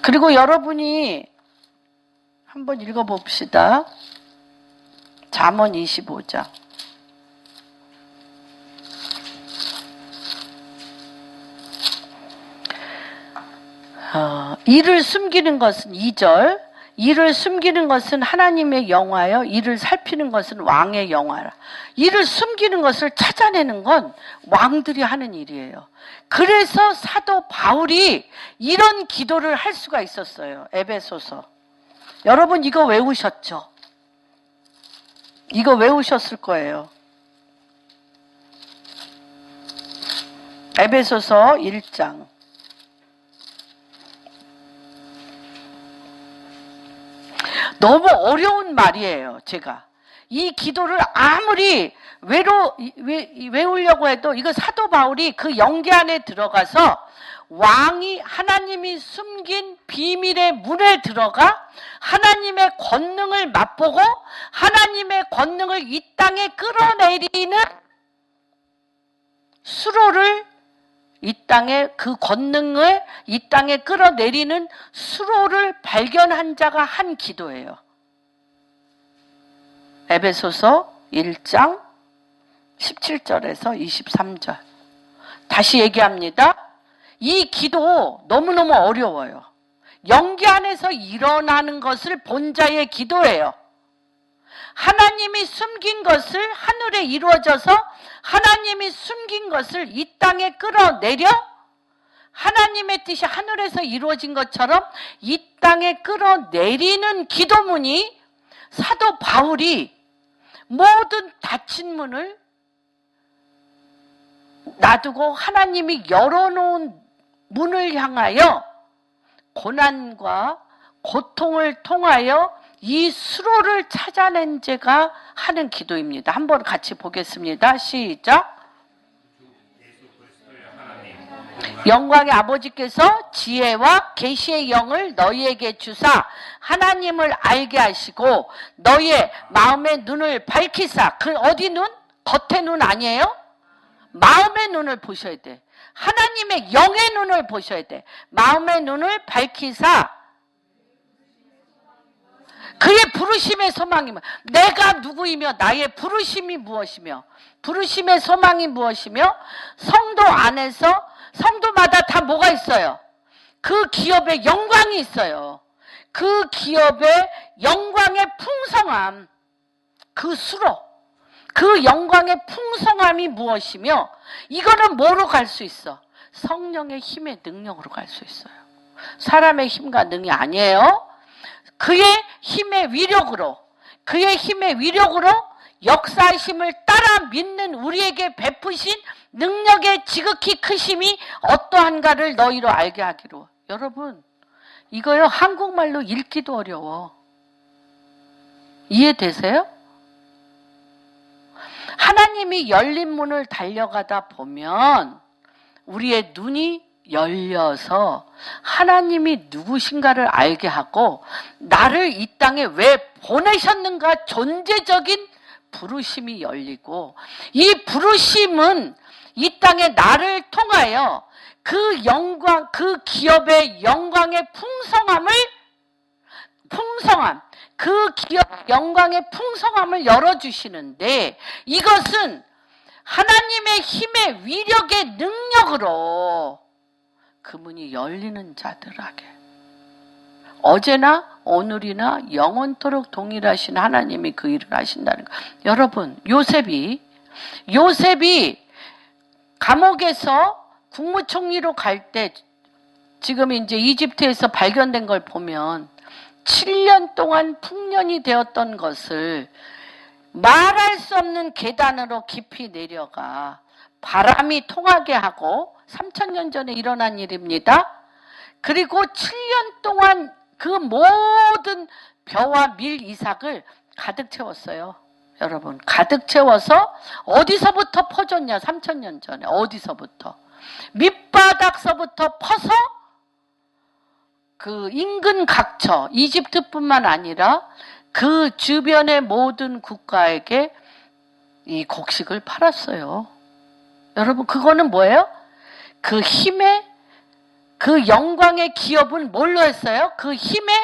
그리고 여러분이 한번 읽어봅시다. 잠언 25장. 이를 숨기는 것은 2절. 이를 숨기는 것은 하나님의 영화여 이를 살피는 것은 왕의 영화라. 이를 숨기는 것을 찾아내는 건 왕들이 하는 일이에요. 그래서 사도 바울이 이런 기도를 할 수가 있었어요. 에베소서. 여러분 이거 외우셨죠? 이거 외우셨을 거예요. 에베소서 1장. 너무 어려운 말이에요. 제가 이 기도를 아무리 외우려고 해도 이거 사도 바울이 그 영계 안에 들어가서 왕이 하나님이 숨긴 비밀의 문에 들어가 하나님의 권능을 맛보고 하나님의 권능을 이 땅에 끌어내리는 수로를 이 땅에 그 권능을 이 땅에 끌어내리는 수로를 발견한 자가 한 기도예요. 에베소서 1장 17절에서 23절. 다시 얘기합니다. 이 기도 너무너무 어려워요. 영계 안에서 일어나는 것을 본 자의 기도예요. 하나님이 숨긴 것을 하늘에 이루어져서 하나님이 숨긴 것을 이 땅에 끌어내려 하나님의 뜻이 하늘에서 이루어진 것처럼 이 땅에 끌어내리는 기도문이 사도 바울이 모든 닫힌 문을 놔두고 하나님이 열어놓은 문을 향하여 고난과 고통을 통하여 이 수로를 찾아낸 자가 하는 기도입니다. 한번 같이 보겠습니다. 시작. 영광의 아버지께서 지혜와 계시의 영을 너희에게 주사 하나님을 알게 하시고 너희의 마음의 눈을 밝히사. 그 어디 눈? 겉의 눈 아니에요? 마음의 눈을 보셔야 돼. 하나님의 영의 눈을 보셔야 돼. 마음의 눈을 밝히사 그의 부르심의 소망이 내가 누구이며 나의 부르심이 무엇이며 부르심의 소망이 무엇이며 성도 안에서 성도마다 다 뭐가 있어요? 그 기업의 영광이 있어요. 그 기업의 영광의 풍성함, 그 수로, 그 영광의 풍성함이 무엇이며 이거는 뭐로 갈 수 있어? 성령의 힘의 능력으로 갈 수 있어요. 사람의 힘과 능이 아니에요. 그의 힘의 위력으로, 그의 힘의 위력으로 역사심을 따라 믿는 우리에게 베푸신 능력의 지극히 크심이 어떠한가를 너희로 알게 하기로. 여러분, 이거요 한국말로 읽기도 어려워. 이해되세요? 하나님이 열린 문을 달려가다 보면 우리의 눈이 열려서 하나님이 누구신가를 알게 하고 나를 이 땅에 왜 보내셨는가 존재적인 부르심이 열리고 이 부르심은 이 땅에 나를 통하여 그 영광, 그 기업의 영광의 풍성함, 그 기업 영광의 풍성함을 열어주시는데 이것은 하나님의 힘의 위력의 능력으로 그 문이 열리는 자들에게 어제나 오늘이나 영원토록 동일하신 하나님이 그 일을 하신다는 거. 여러분, 요셉이 감옥에서 국무총리로 갈 때 지금 이제 이집트에서 발견된 걸 보면 7년 동안 풍년이 되었던 것을 말할 수 없는 계단으로 깊이 내려가 바람이 통하게 하고 3000년 전에 일어난 일입니다. 그리고 7년 동안 그 모든 벼와 밀 이삭을 가득 채웠어요. 여러분, 가득 채워서 어디서부터 퍼줬냐? 3000년 전에 어디서부터? 밑바닥서부터 퍼서 그 인근 각처, 이집트뿐만 아니라 그 주변의 모든 국가에게 이 곡식을 팔았어요. 여러분, 그거는 뭐예요? 그 힘의, 그 영광의 기업을 뭘로 했어요? 그 힘의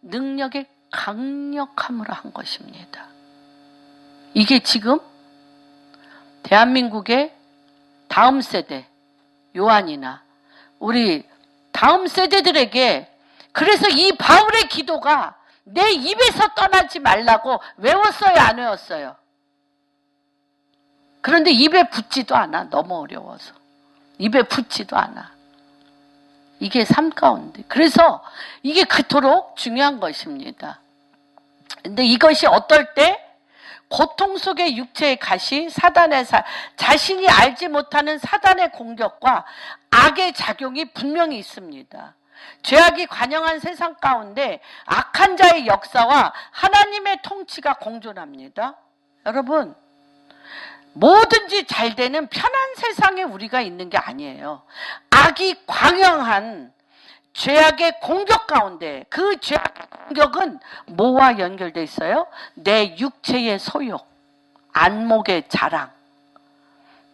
능력의 강력함으로 한 것입니다. 이게 지금 대한민국의 다음 세대, 요한이나 우리 다음 세대들에게, 그래서 이 바울의 기도가 내 입에서 떠나지 말라고 외웠어요, 안 외웠어요? 그런데 입에 붙지도 않아. 너무 어려워서. 입에 붙지도 않아. 이게 삶 가운데. 그래서 이게 그토록 중요한 것입니다. 근데 이것이 어떨 때 고통 속의 육체의 가시, 사단의 자신이 알지 못하는 사단의 공격과 악의 작용이 분명히 있습니다. 죄악이 관영한 세상 가운데 악한 자의 역사와 하나님의 통치가 공존합니다. 여러분, 뭐든지 잘 되는 편한 세상에 우리가 있는 게 아니에요. 악이 광영한 죄악의 공격 가운데, 그 죄악의 공격은 뭐와 연결되어 있어요? 내 육체의 소욕, 안목의 자랑,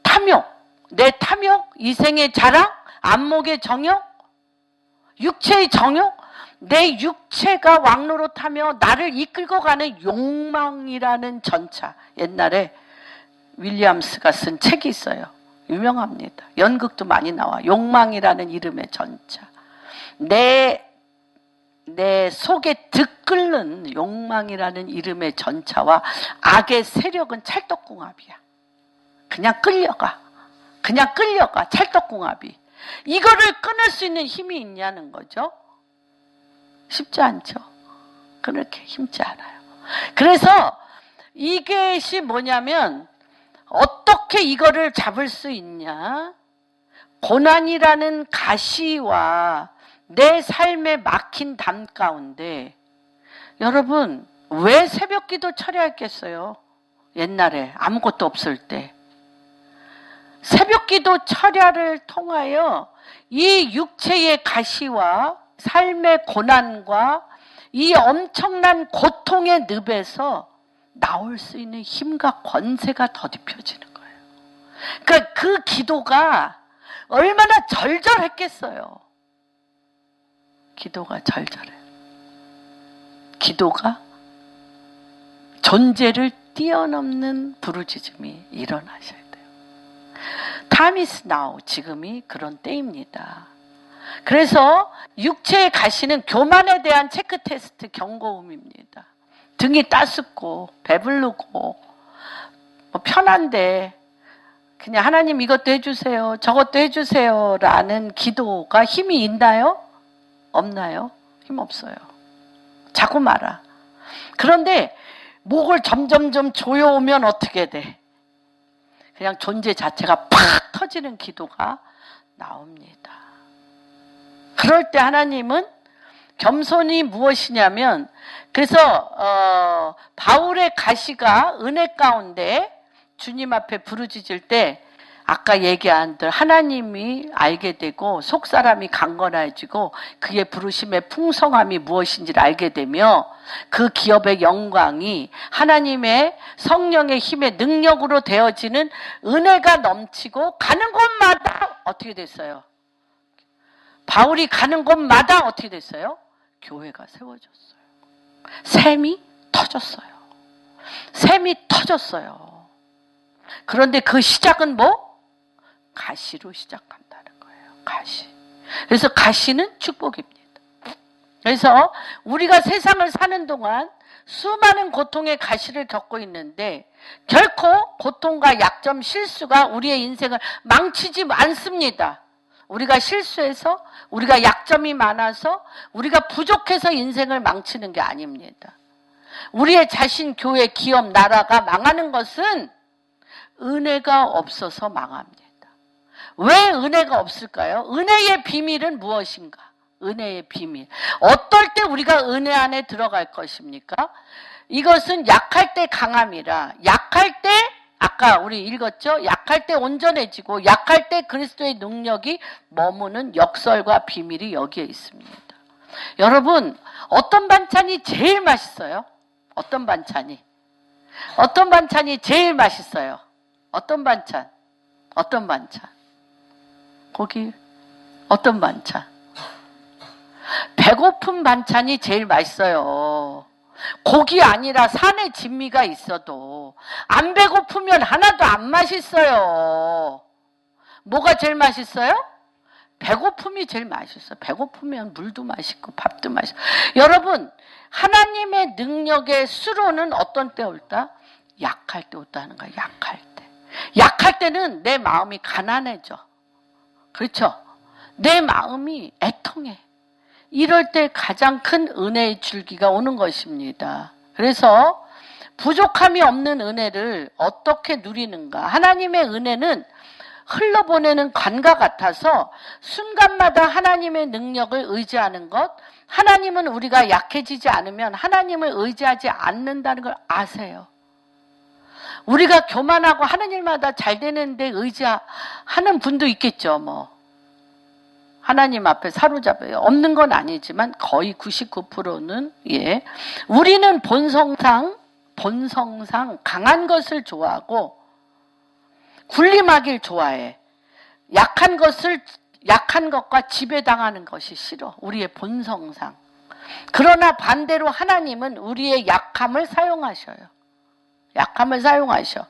탐욕, 내 탐욕, 이생의 자랑, 안목의 정욕, 육체의 정욕, 내 육체가 왕노릇하며 나를 이끌고 가는 욕망이라는 전차. 옛날에 윌리엄스가 쓴 책이 있어요. 유명합니다. 연극도 많이 나와. 욕망이라는 이름의 전차. 내 속에 들끓는 욕망이라는 이름의 전차와 악의 세력은 찰떡궁합이야. 그냥 끌려가. 찰떡궁합이. 이거를 끊을 수 있는 힘이 있냐는 거죠. 쉽지 않죠. 그렇게 힘지 않아요. 그래서 이것이 뭐냐면, 어떻게 이거를 잡을 수 있냐? 고난이라는 가시와 내 삶에 막힌 담 가운데, 여러분, 왜 새벽 기도 철야했겠어요? 옛날에 아무것도 없을 때. 새벽 기도 철야를 통하여 이 육체의 가시와 삶의 고난과 이 엄청난 고통의 늪에서 나올 수 있는 힘과 권세가 더딥혀지는 거예요. 그러니까 그 기도가 얼마나 절절했겠어요. 기도가 절절해요. 기도가 존재를 뛰어넘는 부르짖음이 일어나셔야 돼요. Time is now. 지금이 그런 때입니다. 그래서 육체의 가시는 교만에 대한 체크 테스트 경고음입니다. 등이 따숩고 배부르고 뭐 편한데 그냥 하나님 이것도 해주세요, 저것도 해주세요 라는 기도가 힘이 있나요? 없나요? 힘 없어요. 자꾸 말아. 그런데 목을 점점점 조여오면 어떻게 돼? 그냥 존재 자체가 팍 터지는 기도가 나옵니다. 그럴 때 하나님은 겸손이 무엇이냐면, 그래서 바울의 가시가 은혜 가운데 주님 앞에 부르짖을 때 아까 얘기한 대로 하나님이 알게 되고 속사람이 강건해지고 그의 부르심의 풍성함이 무엇인지를 알게 되며 그 기업의 영광이 하나님의 성령의 힘의 능력으로 되어지는 은혜가 넘치고 가는 곳마다 어떻게 됐어요? 바울이 가는 곳마다 어떻게 됐어요? 교회가 세워졌어요. 샘이 터졌어요. 그런데 그 시작은 뭐? 가시로 시작한다는 거예요. 가시. 그래서 가시는 축복입니다. 그래서 우리가 세상을 사는 동안 수많은 고통의 가시를 겪고 있는데 결코 고통과 약점, 실수가 우리의 인생을 망치지 않습니다. 우리가 실수해서, 우리가 약점이 많아서, 우리가 부족해서 인생을 망치는 게 아닙니다. 우리의 자신, 교회, 기업, 나라가 망하는 것은 은혜가 없어서 망합니다. 왜 은혜가 없을까요? 은혜의 비밀은 무엇인가? 은혜의 비밀. 어떨 때 우리가 은혜 안에 들어갈 것입니까? 이것은 약할 때 강함이라, 약할 때, 아까 우리 읽었죠? 약할 때 온전해지고, 약할 때 그리스도의 능력이 머무는 역설과 비밀이 여기에 있습니다. 여러분, 어떤 반찬이 제일 맛있어요? 어떤 반찬이? 어떤 반찬이 제일 맛있어요? 어떤 반찬? 어떤 반찬? 고기? 어떤 반찬? 배고픈 반찬이 제일 맛있어요. 고기 아니라 산의 진미가 있어도 안 배고프면 하나도 안 맛있어요. 뭐가 제일 맛있어요? 배고픔이 제일 맛있어요. 배고프면 물도 맛있고 밥도 맛있어요. 여러분, 하나님의 능력의 수로는 어떤 때 올까? 약할 때 올다는 거예요. 약할 때. 약할 때는 내 마음이 가난해져. 그렇죠? 내 마음이 애통해. 이럴 때 가장 큰 은혜의 줄기가 오는 것입니다. 그래서 부족함이 없는 은혜를 어떻게 누리는가? 하나님의 은혜는 흘러보내는 관과 같아서 순간마다 하나님의 능력을 의지하는 것, 하나님은 우리가 약해지지 않으면 하나님을 의지하지 않는다는 걸 아세요. 우리가 교만하고 하는 일마다 잘 되는데 의지하는 분도 있겠죠. 뭐 하나님 앞에 사로잡혀요. 없는 건 아니지만 거의 99%는 예. 우리는 본성상 강한 것을 좋아하고 군림하길 좋아해. 약한 것과 지배당하는 것이 싫어. 우리의 본성상. 그러나 반대로 하나님은 우리의 약함을 사용하셔요. 약함을 사용하셔.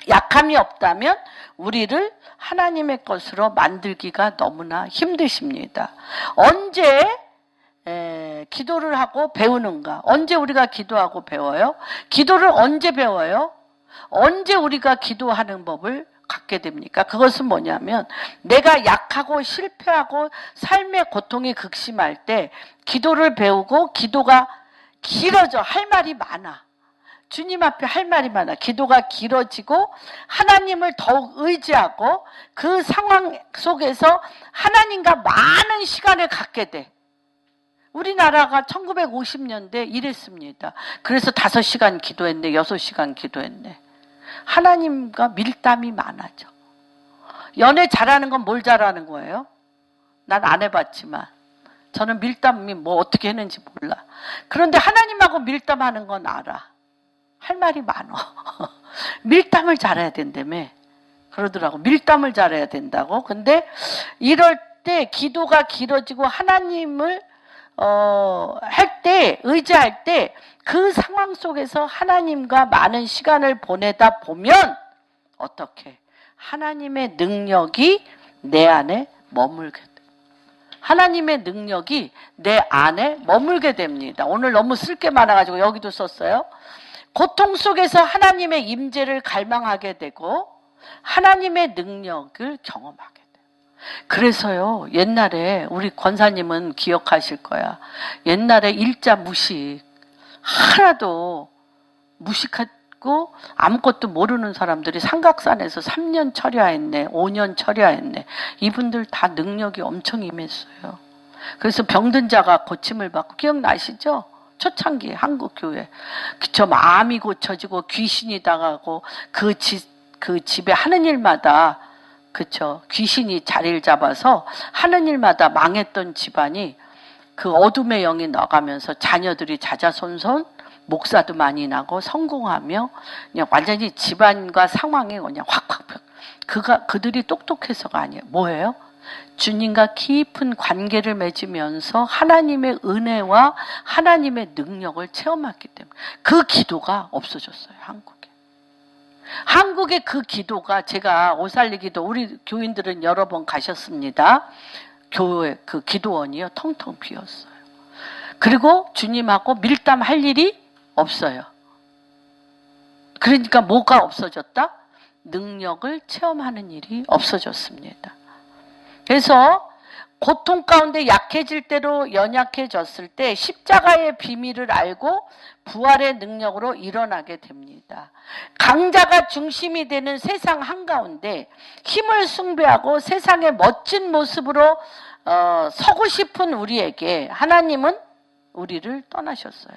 약함이 없다면 우리를 하나님의 것으로 만들기가 너무나 힘드십니다. 언제 기도를 하고 배우는가? 언제 우리가 기도하고 배워요? 기도를 언제 배워요? 언제 우리가 기도하는 법을 갖게 됩니까? 그것은 뭐냐면 내가 약하고 실패하고 삶의 고통이 극심할 때 기도를 배우고 기도가 길어져. 할 말이 많아. 주님 앞에 할 말이 많아. 기도가 길어지고 하나님을 더욱 의지하고 그 상황 속에서 하나님과 많은 시간을 갖게 돼. 우리나라가 1950년대 이랬습니다. 그래서 5시간 기도했네, 6시간 기도했네. 하나님과 밀담이 많아져. 연애 잘하는 건 뭘 잘하는 거예요? 난 안 해봤지만 저는 밀담이 뭐 어떻게 했는지 몰라. 그런데 하나님하고 밀담하는 건 알아. 할 말이 많어. 밀담을 잘해야 된다며. 그러더라고. 밀담을 잘해야 된다고. 근데 이럴 때 기도가 길어지고 하나님을 할 때, 의지할 때 그 상황 속에서 하나님과 많은 시간을 보내다 보면 어떻게? 하나님의 능력이 내 안에 머물게 돼. 하나님의 능력이 내 안에 머물게 됩니다. 오늘 너무 쓸 게 많아가지고 여기도 썼어요. 고통 속에서 하나님의 임재를 갈망하게 되고 하나님의 능력을 경험하게 돼요. 그래서요, 옛날에 우리 권사님은 기억하실 거야. 옛날에 일자 무식, 하나도 무식하고 아무것도 모르는 사람들이 삼각산에서 3년 철야했네, 5년 철야했네. 이분들 다 능력이 엄청 임했어요. 그래서 병든 자가 고침을 받고, 기억나시죠? 초창기 한국 교회. 그쵸, 마음이 고쳐지고 귀신이 당하고 그 집에 하는 일마다, 그쵸, 귀신이 자리를 잡아서 하는 일마다 망했던 집안이 그 어둠의 영이 나가면서 자녀들이 자자손손, 목사도 많이 나고 성공하며 그냥 완전히 집안과 상황이 그냥 확확. 그들이 똑똑해서가 아니에요. 뭐예요? 주님과 깊은 관계를 맺으면서 하나님의 은혜와 하나님의 능력을 체험했기 때문에 그 기도가 없어졌어요, 한국에. 한국의 그 기도가 제가 오살리 기도 우리 교인들은 여러 번 가셨습니다. 교회 그 기도원이요 텅텅 비었어요. 그리고 주님하고 밀담할 일이 없어요. 그러니까 뭐가 없어졌다? 능력을 체험하는 일이 없어졌습니다. 그래서 고통 가운데 약해질 대로 연약해졌을 때 십자가의 비밀을 알고 부활의 능력으로 일어나게 됩니다. 강자가 중심이 되는 세상 한가운데 힘을 숭배하고 세상의 멋진 모습으로 서고 싶은 우리에게 하나님은 우리를 떠나셨어요.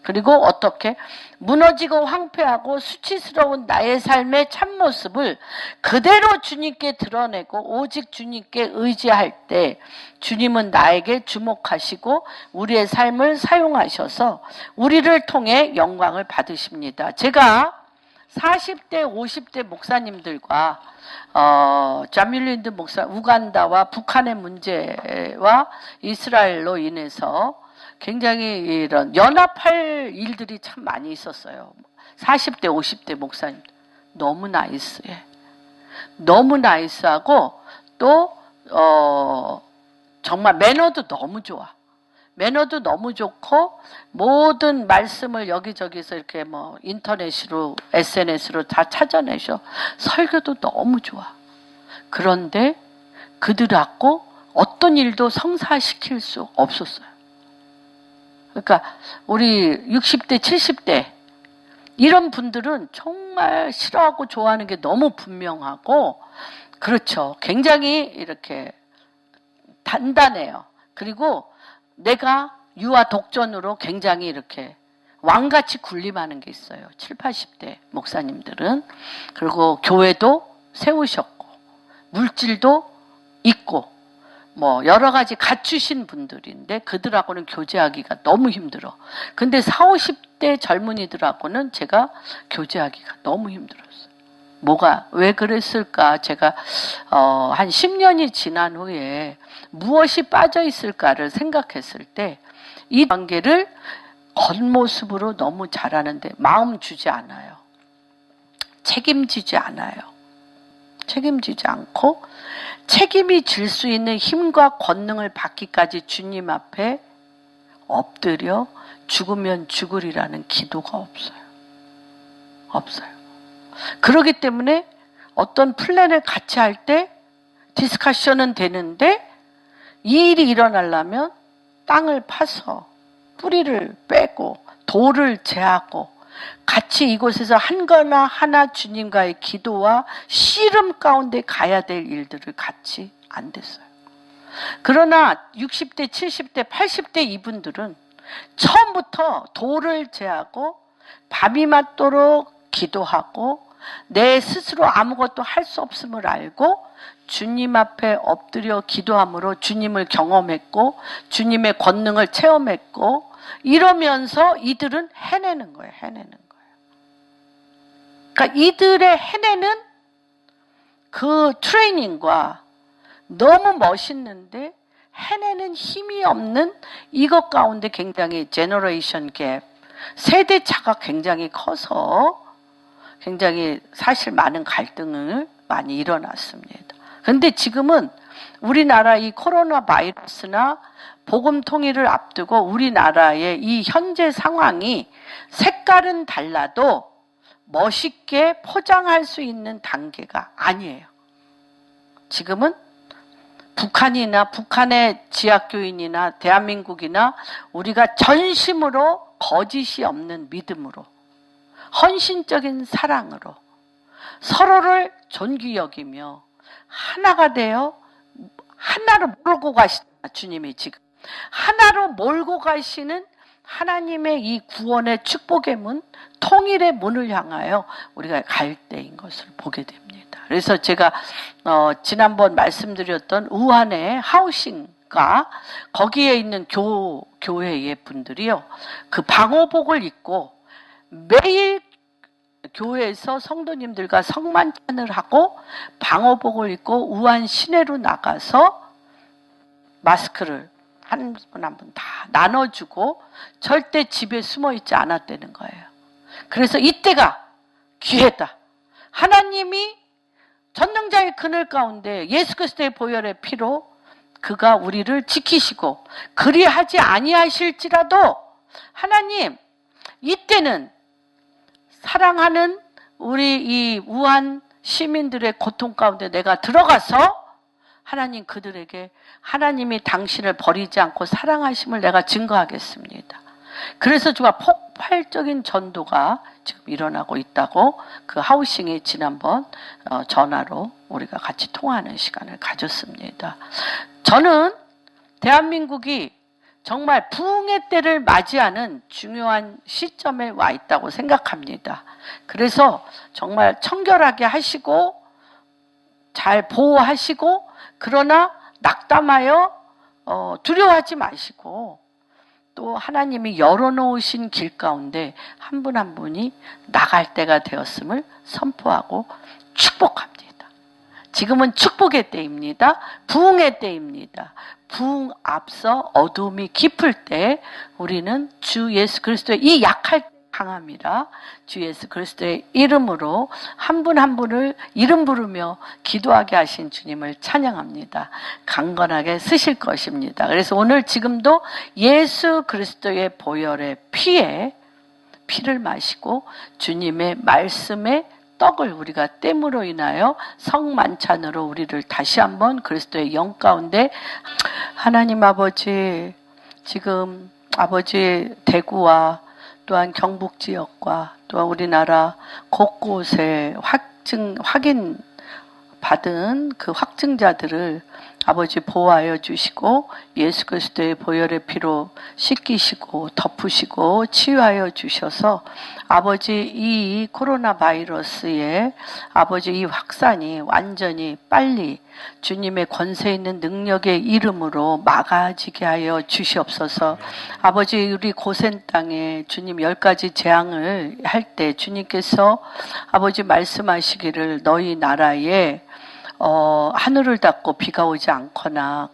그리고 어떻게 무너지고 황폐하고 수치스러운 나의 삶의 참모습을 그대로 주님께 드러내고 오직 주님께 의지할 때 주님은 나에게 주목하시고 우리의 삶을 사용하셔서 우리를 통해 영광을 받으십니다. 제가 40대 50대 목사님들과 자밀린드 목사 우간다와 북한의 문제와 이스라엘로 인해서 굉장히 이런 연합할 일들이 참 많이 있었어요. 40대 50대 목사님 너무 나이스해. 너무 나이스하고 또 정말 매너도 너무 좋아. 매너도 너무 좋고 모든 말씀을 여기저기서 이렇게 뭐 인터넷으로 SNS로 다 찾아내셔. 설교도 너무 좋아. 그런데 그들하고 어떤 일도 성사시킬 수 없었어요. 그러니까 우리 60대 70대 이런 분들은 정말 싫어하고 좋아하는 게 너무 분명하고 그렇죠. 굉장히 이렇게 단단해요. 그리고 내가 유아 독전으로 굉장히 이렇게 왕같이 군림하는 게 있어요. 7, 80대 목사님들은. 그리고 교회도 세우셨고 물질도 있고 뭐 여러 가지 갖추신 분들인데 그들하고는 교제하기가 너무 힘들어. 근데 40, 50대 젊은이들하고는 제가 교제하기가 너무 힘들었어요. 뭐가 왜 그랬을까? 제가 한 10년이 지난 후에 무엇이 빠져 있을까를 생각했을 때 이 관계를 겉모습으로 너무 잘하는데 마음 주지 않아요. 책임지지 않아요. 책임지지 않고 책임이 질 수 있는 힘과 권능을 받기까지 주님 앞에 엎드려 죽으면 죽으리라는 기도가 없어요. 없어요. 그렇기 때문에 어떤 플랜을 같이 할 때 디스커션은 되는데 이 일이 일어나려면 땅을 파서 뿌리를 빼고 돌을 제하고 같이 이곳에서 한 거나 하나 주님과의 기도와 씨름 가운데 가야 될 일들을 같이 안 됐어요. 그러나 60대, 70대, 80대 이분들은 처음부터 돌을 제하고 밤이 맞도록 기도하고 내 스스로 아무것도 할 수 없음을 알고 주님 앞에 엎드려 기도함으로 주님을 경험했고 주님의 권능을 체험했고 이러면서 이들은 해내는 거예요. 해내는 거예요. 그러니까 이들의 해내는 그 트레이닝과 너무 멋있는데 해내는 힘이 없는 이것 가운데 굉장히 제너레이션 갭, 세대 차가 굉장히 커서 굉장히 사실 많은 갈등을 많이 일어났습니다. 그런데 지금은 우리나라 이 코로나 바이러스나 복음 통일을 앞두고 우리나라의 이 현재 상황이 색깔은 달라도 멋있게 포장할 수 있는 단계가 아니에요. 지금은 북한이나 북한의 지하교인이나 대한민국이나 우리가 전심으로 거짓이 없는 믿음으로 헌신적인 사랑으로 서로를 존귀 여기며 하나가 되어 하나로 몰고 가시는 주님이 지금 하나로 몰고 가시는 하나님의 이 구원의 축복의 문, 통일의 문을 향하여 우리가 갈 때인 것을 보게 됩니다. 그래서 제가 지난번 말씀드렸던 우한의 하우싱과 거기에 있는 교회의 분들이요, 그 방호복을 입고 매일 교회에서 성도님들과 성만찬을 하고 방호복을 입고 우한 시내로 나가서 마스크를 한 분 한 분 다 나눠주고 절대 집에 숨어 있지 않았다는 거예요. 그래서 이때가 기회다. 하나님이 전능자의 그늘 가운데 예수 그리스도의 보혈의 피로 그가 우리를 지키시고 그리하지 아니하실지라도 하나님 이때는 사랑하는 우리 이 우한 시민들의 고통 가운데 내가 들어가서 하나님 그들에게 하나님이 당신을 버리지 않고 사랑하심을 내가 증거하겠습니다. 그래서 정말 폭발적인 전도가 지금 일어나고 있다고 그 하우싱이 지난번 전화로 우리가 같이 통화하는 시간을 가졌습니다. 저는 대한민국이 정말 부흥의 때를 맞이하는 중요한 시점에 와 있다고 생각합니다. 그래서 정말 청결하게 하시고 잘 보호하시고 그러나 낙담하여 두려워하지 마시고 또 하나님이 열어놓으신 길 가운데 한 분 한 분이 나갈 때가 되었음을 선포하고 축복합니다. 지금은 축복의 때입니다. 부흥의 때입니다. 부흥 앞서 어둠이 깊을 때 우리는 주 예수 그리스도의 이 약할 때 강함이라 주 예수 그리스도의 이름으로 한 분 한 분을 이름 부르며 기도하게 하신 주님을 찬양합니다. 강건하게 쓰실 것입니다. 그래서 오늘 지금도 예수 그리스도의 보혈의 피를 마시고 주님의 말씀에 떡을 우리가 땜으로 인하여 성만찬으로 우리를 다시 한번 그리스도의 영 가운데 하나님 아버지 지금 아버지 대구와 또한 경북 지역과 또한 우리나라 곳곳에 확인 받은 그 확증자들을 아버지 보호하여 주시고 예수 그리스도의 보혈의 피로 씻기시고 덮으시고 치유하여 주셔서 아버지 이 코로나 바이러스의 아버지 이 확산이 완전히 빨리 주님의 권세 있는 능력의 이름으로 막아지게 하여 주시옵소서. 아버지 우리 고센 땅에 주님 10가지 재앙을 할 때 주님께서 아버지 말씀하시기를 너희 나라에 하늘을 닫고 비가 오지 않거나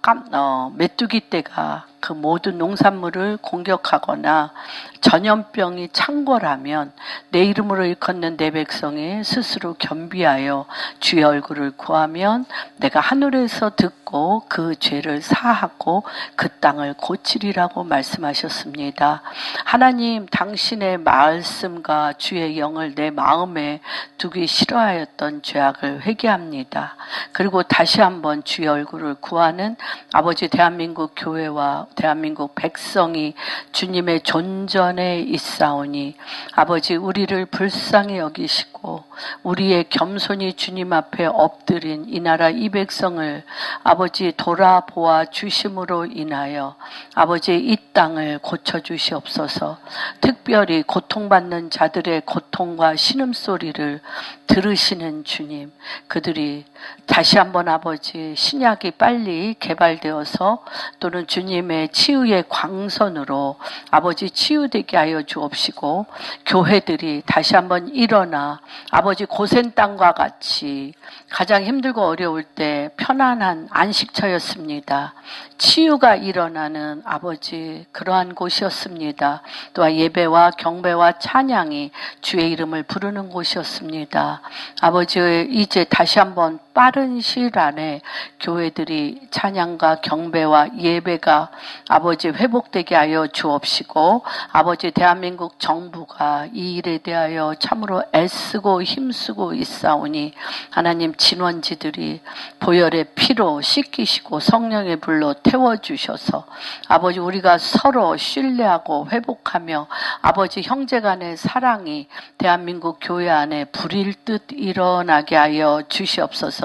메뚜기 떼가 그 모든 농산물을 공격하거나 전염병이 창궐하면 내 이름으로 일컫는 내 백성이 스스로 겸비하여 주의 얼굴을 구하면 내가 하늘에서 듣고 그 죄를 사하고 그 땅을 고치리라고 말씀하셨습니다. 하나님 당신의 말씀과 주의 영을 내 마음에 두기 싫어하였던 죄악을 회개합니다. 그리고 다시 한번 주의 얼굴을 구하는 아버지 대한민국 교회와 대한민국 백성이 주님의 존전에 있사오니 아버지 우리를 불쌍히 여기시고 우리의 겸손히 주님 앞에 엎드린 이 나라 이 백성을 아버지 돌아보아 주심으로 인하여 아버지 이 땅을 고쳐주시옵소서. 특별히 고통받는 자들의 고통과 신음소리를 들으시는 주님, 그들이 다시 한번 아버지 신약이 빨리 개발되어서 또는 주님의 치유의 광선으로 아버지 치유되게 하여 주옵시고 교회들이 다시 한번 일어나 아버지 고센 땅과 같이 가장 힘들고 어려울 때 편안한 안식처였습니다. 치유가 일어나는 아버지 그러한 곳이었습니다. 또한 예배와 경배와 찬양이 주의 이름을 부르는 곳이었습니다. 아버지 이제 다시 한번 빠른 시일 안에 교회들이 찬양과 경배와 예배가 아버지 회복되게 하여 주옵시고 아버지 대한민국 정부가 이 일에 대하여 참으로 애쓰고 힘쓰고 있사오니 하나님 진원지들이 보혈의 피로 씻기시고 성령의 불로 태워주셔서 아버지 우리가 서로 신뢰하고 회복하며 아버지 형제간의 사랑이 대한민국 교회 안에 불일 듯 일어나게 하여 주시옵소서.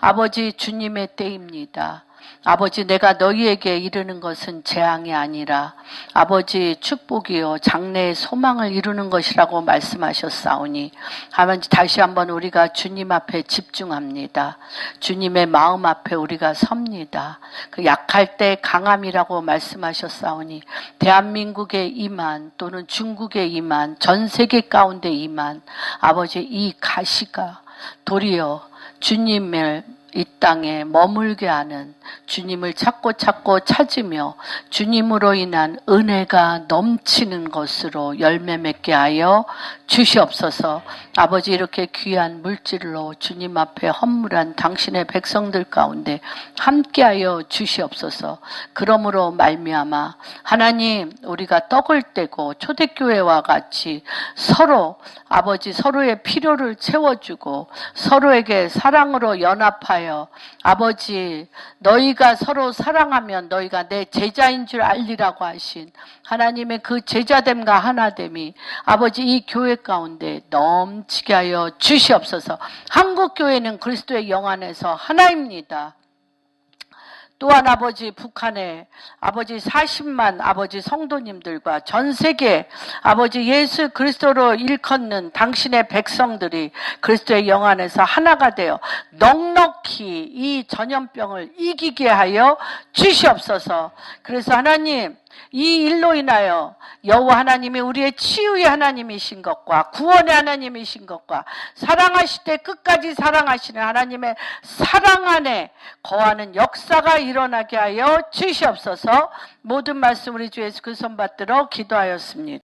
아버지 주님의 때입니다. 아버지 내가 너희에게 이르는 것은 재앙이 아니라 아버지 축복이요 장래의 소망을 이루는 것이라고 말씀하셨사오니 아버지 다시 한번 우리가 주님 앞에 집중합니다. 주님의 마음 앞에 우리가 섭니다. 그 약할 때 강함이라고 말씀하셨사오니 대한민국에 임한 또는 중국에 임한 전 세계 가운데 임한 아버지 이 가시가 도리어 주님을 이 땅에 머물게 하는 주님을 찾고 찾으며 주님으로 인한 은혜가 넘치는 것으로 열매 맺게 하여 주시옵소서. 아버지, 이렇게 귀한 물질로 주님 앞에 헌물한 당신의 백성들 가운데 함께하여 주시옵소서. 그러므로 말미암아 하나님, 우리가 떡을 떼고 초대교회와 같이 서로 아버지 서로의 필요를 채워주고 서로에게 사랑으로 연합하여 아버지, 너희가 서로 사랑하면 너희가 내 제자인 줄 알리라고 하신 하나님의 그 제자됨과 하나됨이 아버지 이 교회 가운데 넘치게 하여 주시옵소서. 한국교회는 그리스도의 영 안에서 하나입니다. 또한 아버지, 북한에 아버지 40만 아버지 성도님들과 전 세계 아버지 예수 그리스도로 일컫는 당신의 백성들이 그리스도의 영 안에서 하나가 되어 넉넉히 이 전염병을 이기게 하여 주시옵소서. 그래서 하나님, 이 일로 인하여 여호와 하나님이 우리의 치유의 하나님이신 것과 구원의 하나님이신 것과 사랑하실 때 끝까지 사랑하시는 하나님의 사랑 안에 거하는 역사가 일어나게 하여 주시옵소서. 모든 말씀 우리 주 예수 그리스도 받들어 기도하였습니다.